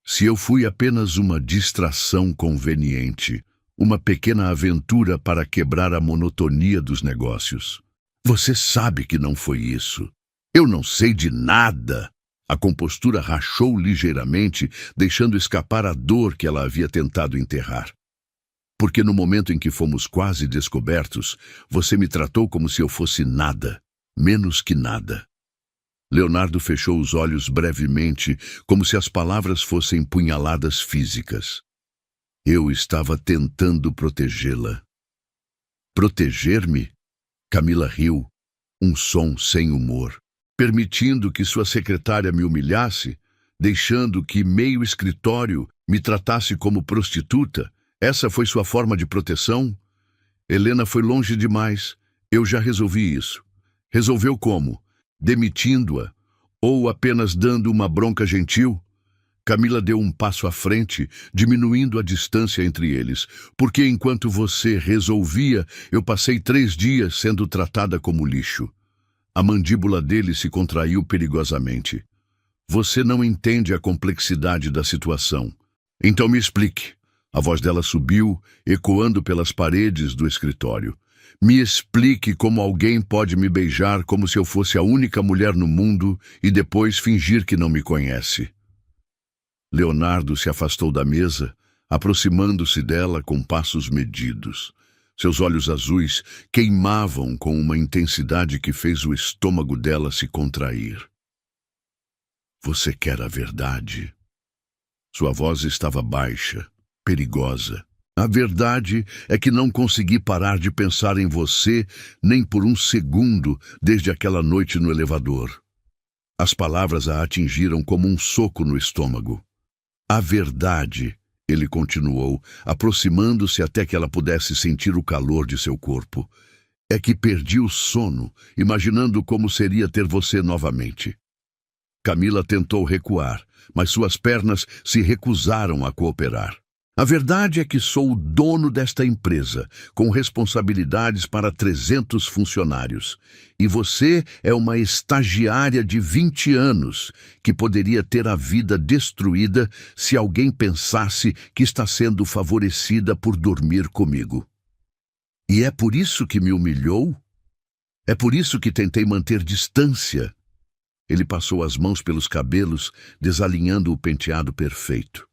Se eu fui apenas uma distração conveniente, uma pequena aventura para quebrar a monotonia dos negócios. Você sabe que não foi isso. Eu não sei de nada. A compostura rachou ligeiramente, deixando escapar a dor que ela havia tentado enterrar. Porque no momento em que fomos quase descobertos, você me tratou como se eu fosse nada, menos que nada. Leonardo fechou os olhos brevemente, como se as palavras fossem punhaladas físicas. Eu estava tentando protegê-la. Proteger-me? Camila riu, um som sem humor, permitindo que sua secretária me humilhasse, deixando que meio escritório me tratasse como prostituta. Essa foi sua forma de proteção? Helena foi longe demais. Eu já resolvi isso. Resolveu como? Demitindo-a? Ou apenas dando uma bronca gentil? Camila deu um passo à frente, diminuindo a distância entre eles, porque enquanto você resolvia, eu passei 3 dias sendo tratada como lixo. A mandíbula dele se contraiu perigosamente. Você não entende a complexidade da situação. Então me explique. A voz dela subiu, ecoando pelas paredes do escritório. Me explique como alguém pode me beijar como se eu fosse a única mulher no mundo e depois fingir que não me conhece. Leonardo se afastou da mesa, aproximando-se dela com passos medidos. Seus olhos azuis queimavam com uma intensidade que fez o estômago dela se contrair. Você quer a verdade? Sua voz estava baixa, perigosa. A verdade é que não consegui parar de pensar em você nem por um segundo desde aquela noite no elevador. As palavras a atingiram como um soco no estômago. A verdade, ele continuou, aproximando-se até que ela pudesse sentir o calor de seu corpo, é que perdi o sono, imaginando como seria ter você novamente. Camila tentou recuar, mas suas pernas se recusaram a cooperar. A verdade é que sou o dono desta empresa, com responsabilidades para 300 funcionários. E você é uma estagiária de 20 anos, que poderia ter a vida destruída se alguém pensasse que está sendo favorecida por dormir comigo. E é por isso que me humilhou? É por isso que tentei manter distância? Ele passou as mãos pelos cabelos, desalinhando o penteado perfeito.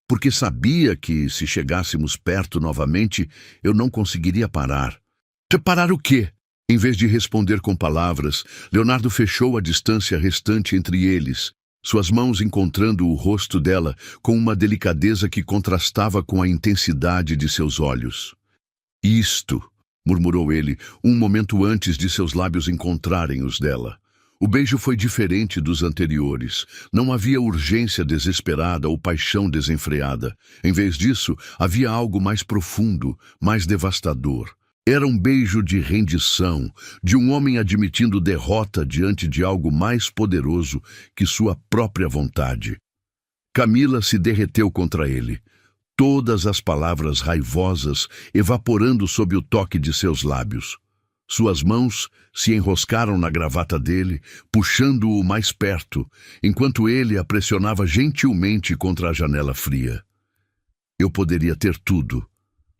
Porque sabia que, se chegássemos perto novamente, eu não conseguiria parar. Parar o quê? Em vez de responder com palavras, Leonardo fechou a distância restante entre eles, suas mãos encontrando o rosto dela com uma delicadeza que contrastava com a intensidade de seus olhos. Isto, murmurou ele, um momento antes de seus lábios encontrarem os dela. O beijo foi diferente dos anteriores. Não havia urgência desesperada ou paixão desenfreada. Em vez disso, havia algo mais profundo, mais devastador. Era um beijo de rendição, de um homem admitindo derrota diante de algo mais poderoso que sua própria vontade. Camila se derreteu contra ele, todas as palavras raivosas evaporando sob o toque de seus lábios. Suas mãos se enroscaram na gravata dele, puxando-o mais perto, enquanto ele a pressionava gentilmente contra a janela fria. Eu poderia ter tudo,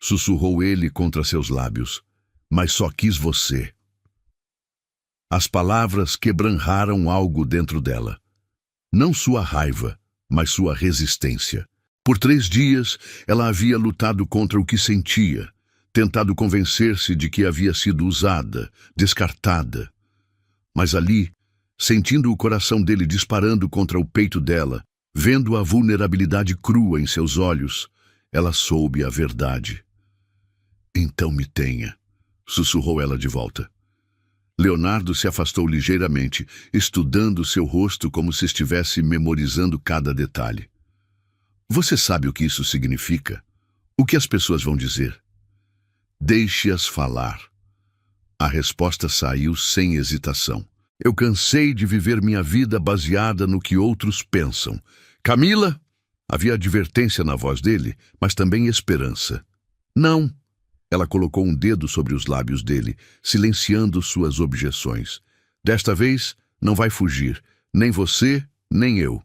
sussurrou ele contra seus lábios, mas só quis você. As palavras quebrantaram algo dentro dela. Não sua raiva, mas sua resistência. Por 3 dias, ela havia lutado contra o que sentia, tentado convencer-se de que havia sido usada, descartada. Mas ali, sentindo o coração dele disparando contra o peito dela, vendo a vulnerabilidade crua em seus olhos, ela soube a verdade. Então me tenha, sussurrou ela de volta. Leonardo se afastou ligeiramente, estudando seu rosto como se estivesse memorizando cada detalhe. Você sabe o que isso significa? O que as pessoas vão dizer? Deixe-as falar. A resposta saiu sem hesitação. Eu cansei de viver minha vida baseada no que outros pensam. Camila? Havia advertência na voz dele, mas também esperança. Não. Ela colocou um dedo sobre os lábios dele, silenciando suas objeções. Desta vez, não vai fugir, nem você, nem eu.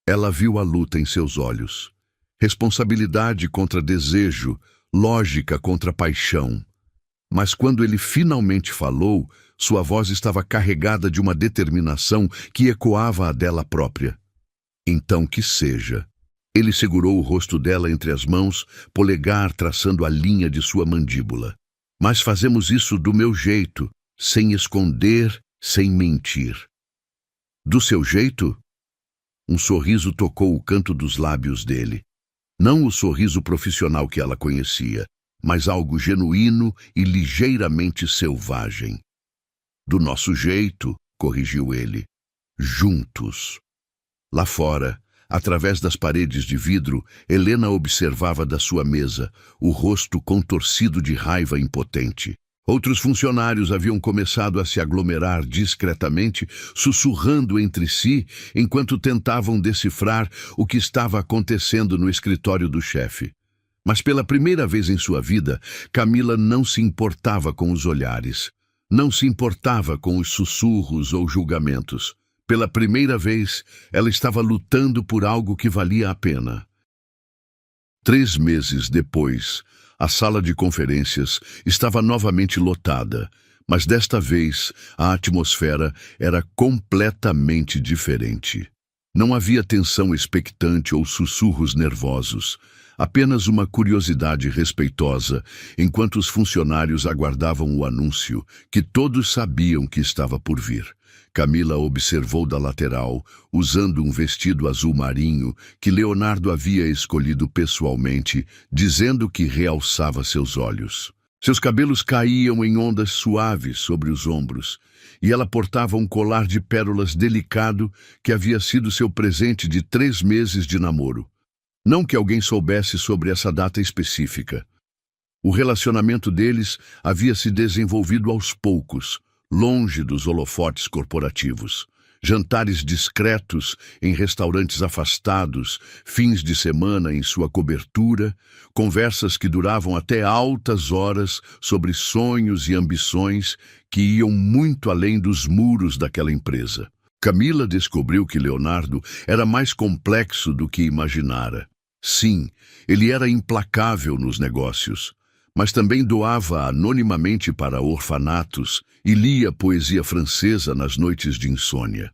Ela viu a luta em seus olhos. Responsabilidade contra desejo, lógica contra paixão. Mas quando ele finalmente falou, sua voz estava carregada de uma determinação que ecoava a dela própria. Então que seja. Ele segurou o rosto dela entre as mãos, polegar traçando a linha de sua mandíbula. Mas fazemos isso do meu jeito, sem esconder, sem mentir. Do seu jeito? Um sorriso tocou o canto dos lábios dele. Não o sorriso profissional que ela conhecia, mas algo genuíno e ligeiramente selvagem. Do nosso jeito, corrigiu ele. Juntos. Lá fora, através das paredes de vidro, Helena observava da sua mesa, o rosto contorcido de raiva impotente. Outros funcionários haviam começado a se aglomerar discretamente, sussurrando entre si, enquanto tentavam decifrar o que estava acontecendo no escritório do chefe. Mas pela primeira vez em sua vida, Camila não se importava com os olhares. Não se importava com os sussurros ou julgamentos. Pela primeira vez, ela estava lutando por algo que valia a pena. 3 meses depois, a sala de conferências estava novamente lotada, mas desta vez a atmosfera era completamente diferente. Não havia tensão expectante ou sussurros nervosos, apenas uma curiosidade respeitosa, enquanto os funcionários aguardavam o anúncio, que todos sabiam que estava por vir. Camila observou da lateral, usando um vestido azul marinho que Leonardo havia escolhido pessoalmente, dizendo que realçava seus olhos. Seus cabelos caíam em ondas suaves sobre os ombros, e ela portava um colar de pérolas delicado que havia sido seu presente de 3 meses de namoro. Não que alguém soubesse sobre essa data específica. O relacionamento deles havia se desenvolvido aos poucos, longe dos holofotes corporativos. Jantares discretos em restaurantes afastados, fins de semana em sua cobertura, conversas que duravam até altas horas sobre sonhos e ambições que iam muito além dos muros daquela empresa. Camila descobriu que Leonardo era mais complexo do que imaginara. Sim, ele era implacável nos negócios, mas também doava anonimamente para orfanatos e lia poesia francesa nas noites de insônia.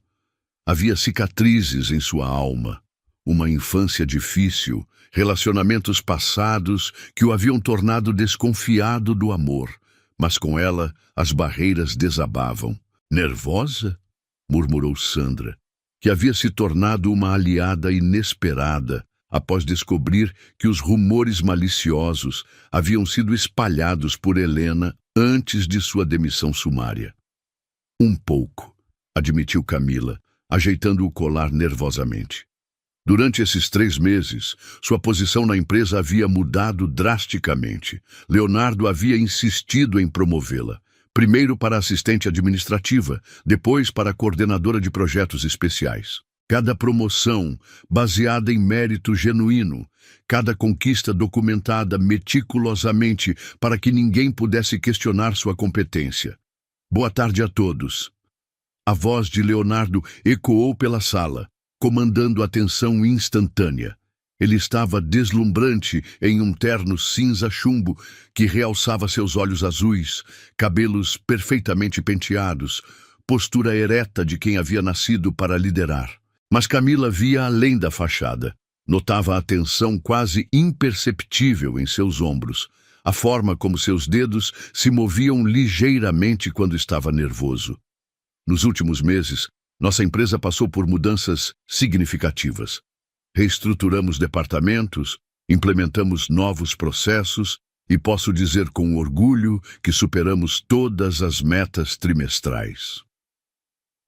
Havia cicatrizes em sua alma, uma infância difícil, relacionamentos passados que o haviam tornado desconfiado do amor, mas com ela as barreiras desabavam. Nervosa? Murmurou Sandra, que havia se tornado uma aliada inesperada após descobrir que os rumores maliciosos haviam sido espalhados por Helena antes de sua demissão sumária. Um pouco, admitiu Camila, ajeitando o colar nervosamente. Durante esses 3 meses, sua posição na empresa havia mudado drasticamente. Leonardo havia insistido em promovê-la, primeiro para assistente administrativa, depois para coordenadora de projetos especiais. Cada promoção, baseada em mérito genuíno, cada conquista documentada meticulosamente para que ninguém pudesse questionar sua competência. Boa tarde a todos. A voz de Leonardo ecoou pela sala, comandando a atenção instantânea. Ele estava deslumbrante em um terno cinza chumbo que realçava seus olhos azuis, cabelos perfeitamente penteados, postura ereta de quem havia nascido para liderar. Mas Camila via além da fachada. Notava a tensão quase imperceptível em seus ombros, a forma como seus dedos se moviam ligeiramente quando estava nervoso. Nos últimos meses, nossa empresa passou por mudanças significativas. Reestruturamos departamentos, implementamos novos processos e posso dizer com orgulho que superamos todas as metas trimestrais.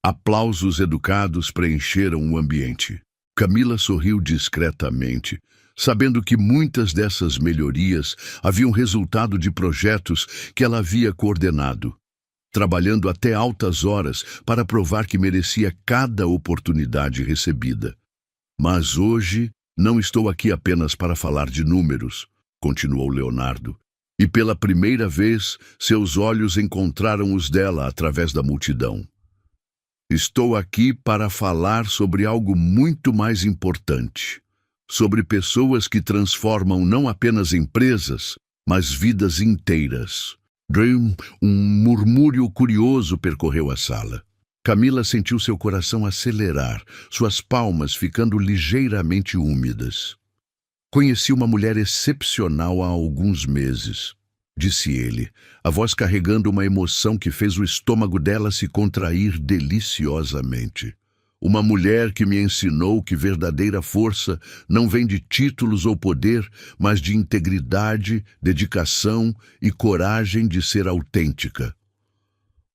Aplausos educados preencheram o ambiente. Camila sorriu discretamente, sabendo que muitas dessas melhorias haviam resultado de projetos que ela havia coordenado, trabalhando até altas horas para provar que merecia cada oportunidade recebida. Mas hoje não estou aqui apenas para falar de números, continuou Leonardo, e pela primeira vez seus olhos encontraram os dela através da multidão. Estou aqui para falar sobre algo muito mais importante, sobre pessoas que transformam não apenas empresas, mas vidas inteiras. Um murmúrio curioso percorreu a sala. Camila sentiu seu coração acelerar, suas palmas ficando ligeiramente úmidas. Conheci uma mulher excepcional há alguns meses, disse ele, a voz carregando uma emoção que fez o estômago dela se contrair deliciosamente. Uma mulher que me ensinou que verdadeira força não vem de títulos ou poder, mas de integridade, dedicação e coragem de ser autêntica.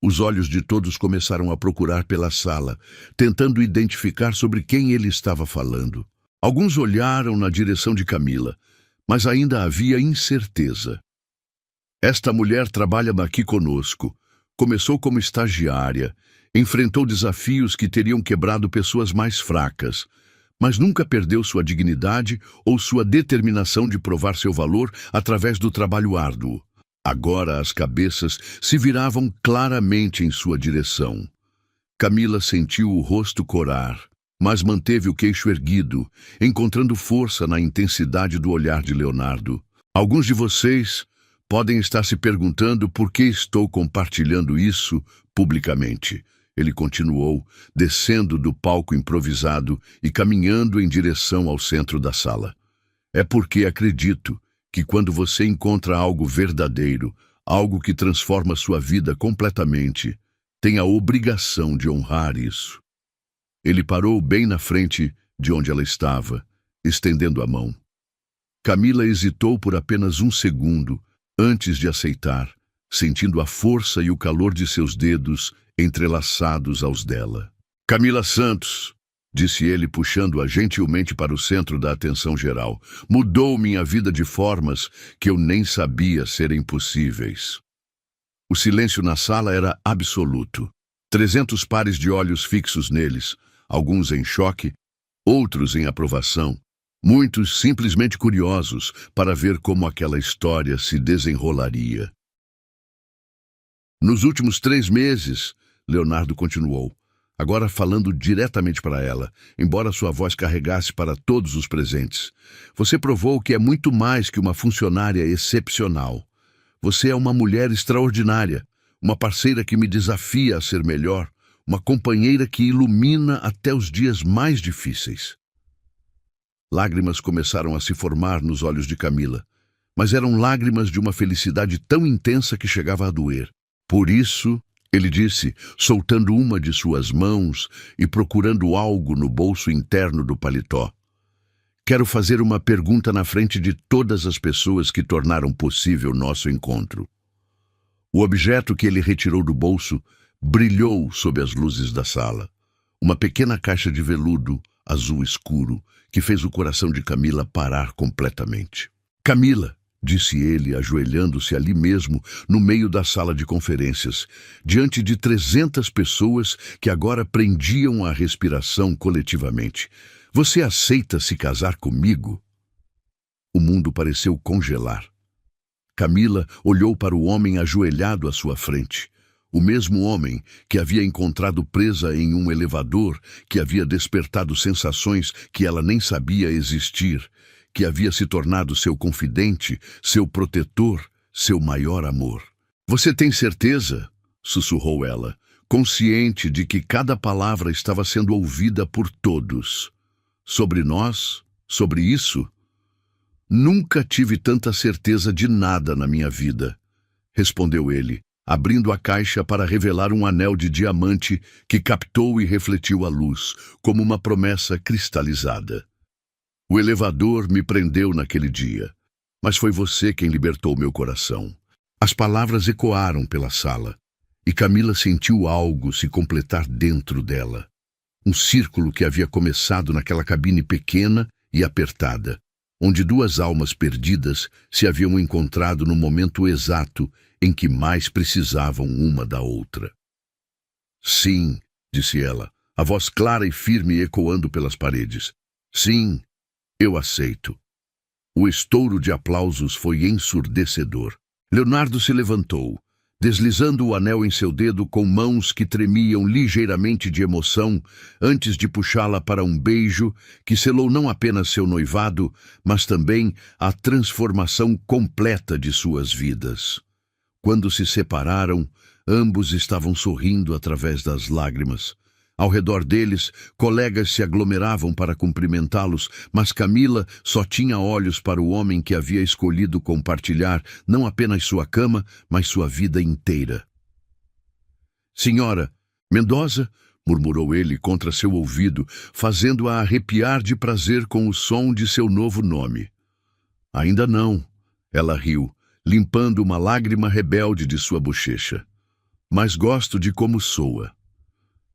Os olhos de todos começaram a procurar pela sala, tentando identificar sobre quem ele estava falando. Alguns olharam na direção de Camila, mas ainda havia incerteza. Esta mulher trabalha aqui conosco. Começou como estagiária, enfrentou desafios que teriam quebrado pessoas mais fracas, mas nunca perdeu sua dignidade ou sua determinação de provar seu valor através do trabalho árduo. Agora as cabeças se viravam claramente em sua direção. Camila sentiu o rosto corar, mas manteve o queixo erguido, encontrando força na intensidade do olhar de Leonardo. Alguns de vocês podem estar se perguntando por que estou compartilhando isso publicamente. Ele continuou, descendo do palco improvisado e caminhando em direção ao centro da sala. É porque acredito que quando você encontra algo verdadeiro, algo que transforma sua vida completamente, tem a obrigação de honrar isso. Ele parou bem na frente de onde ela estava, estendendo a mão. Camila hesitou por apenas um segundo, antes de aceitar, sentindo a força e o calor de seus dedos entrelaçados aos dela. Camila Santos, disse ele puxando-a gentilmente para o centro da atenção geral, mudou minha vida de formas que eu nem sabia serem possíveis. O silêncio na sala era absoluto. 300 pares de olhos fixos neles, alguns em choque, outros em aprovação. Muitos simplesmente curiosos para ver como aquela história se desenrolaria. Nos últimos 3 meses, Leonardo continuou, agora falando diretamente para ela, embora sua voz carregasse para todos os presentes. Você provou que é muito mais que uma funcionária excepcional. Você é uma mulher extraordinária, uma parceira que me desafia a ser melhor, uma companheira que ilumina até os dias mais difíceis. Lágrimas começaram a se formar nos olhos de Camila, mas eram lágrimas de uma felicidade tão intensa que chegava a doer. Por isso, ele disse, soltando uma de suas mãos e procurando algo no bolso interno do paletó. Quero fazer uma pergunta na frente de todas as pessoas que tornaram possível nosso encontro. O objeto que ele retirou do bolso brilhou sob as luzes da sala. Uma pequena caixa de veludo, azul escuro, que fez o coração de Camila parar completamente. Camila, disse ele, ajoelhando-se ali mesmo, no meio da sala de conferências, diante de 300 pessoas que agora prendiam a respiração coletivamente. Você aceita se casar comigo? O mundo pareceu congelar. Camila olhou para o homem ajoelhado à sua frente. O mesmo homem que havia encontrado presa em um elevador, que havia despertado sensações que ela nem sabia existir, que havia se tornado seu confidente, seu protetor, seu maior amor. Você tem certeza? Sussurrou ela, consciente de que cada palavra estava sendo ouvida por todos. Sobre nós? Sobre isso? Nunca tive tanta certeza de nada na minha vida, respondeu ele, abrindo a caixa para revelar um anel de diamante que captou e refletiu a luz, como uma promessa cristalizada. O elevador me prendeu naquele dia, mas foi você quem libertou meu coração. As palavras ecoaram pela sala, e Camila sentiu algo se completar dentro dela. Um círculo que havia começado naquela cabine pequena e apertada, onde duas almas perdidas se haviam encontrado no momento exato em que mais precisavam uma da outra. Sim, disse ela, a voz clara e firme ecoando pelas paredes. Sim, eu aceito. O estouro de aplausos foi ensurdecedor. Leonardo se levantou, deslizando o anel em seu dedo com mãos que tremiam ligeiramente de emoção, antes de puxá-la para um beijo que selou não apenas seu noivado, mas também a transformação completa de suas vidas. Quando se separaram, ambos estavam sorrindo através das lágrimas. Ao redor deles, colegas se aglomeravam para cumprimentá-los, mas Camila só tinha olhos para o homem que havia escolhido compartilhar não apenas sua cama, mas sua vida inteira. Senhora, Mendoza, murmurou ele contra seu ouvido, fazendo-a arrepiar de prazer com o som de seu novo nome. Ainda não, ela riu, limpando uma lágrima rebelde de sua bochecha. Mas gosto de como soa.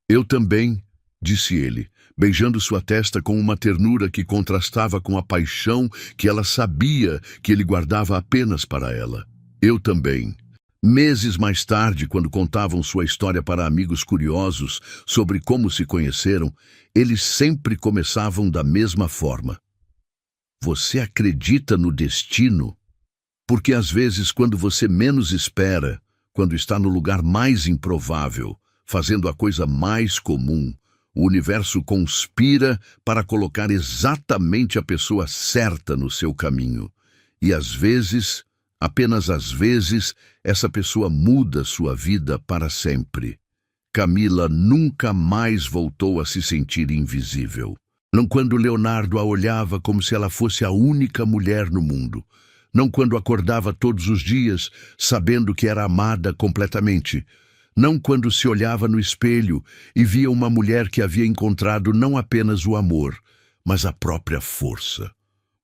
Eu também, disse ele, beijando sua testa com uma ternura que contrastava com a paixão que ela sabia que ele guardava apenas para ela. Eu também. Meses mais tarde, quando contavam sua história para amigos curiosos sobre como se conheceram, eles sempre começavam da mesma forma. Você acredita no destino? Porque às vezes, quando você menos espera, quando está no lugar mais improvável, fazendo a coisa mais comum, o universo conspira para colocar exatamente a pessoa certa no seu caminho. E às vezes, apenas às vezes, essa pessoa muda sua vida para sempre. Camila nunca mais voltou a se sentir invisível. Não quando Leonardo a olhava como se ela fosse a única mulher no mundo. Não quando acordava todos os dias, sabendo que era amada completamente. Não quando se olhava no espelho e via uma mulher que havia encontrado não apenas o amor, mas a própria força.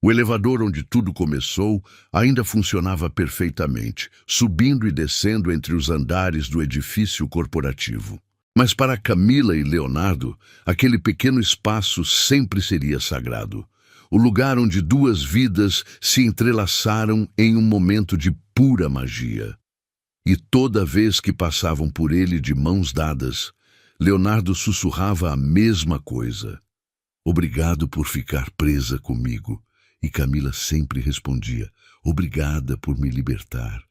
O elevador onde tudo começou ainda funcionava perfeitamente, subindo e descendo entre os andares do edifício corporativo. Mas para Camila e Leonardo, aquele pequeno espaço sempre seria sagrado. O lugar onde duas vidas se entrelaçaram em um momento de pura magia. E toda vez que passavam por ele de mãos dadas, Leonardo sussurrava a mesma coisa. Obrigado por ficar presa comigo. E Camila sempre respondia, obrigada por me libertar.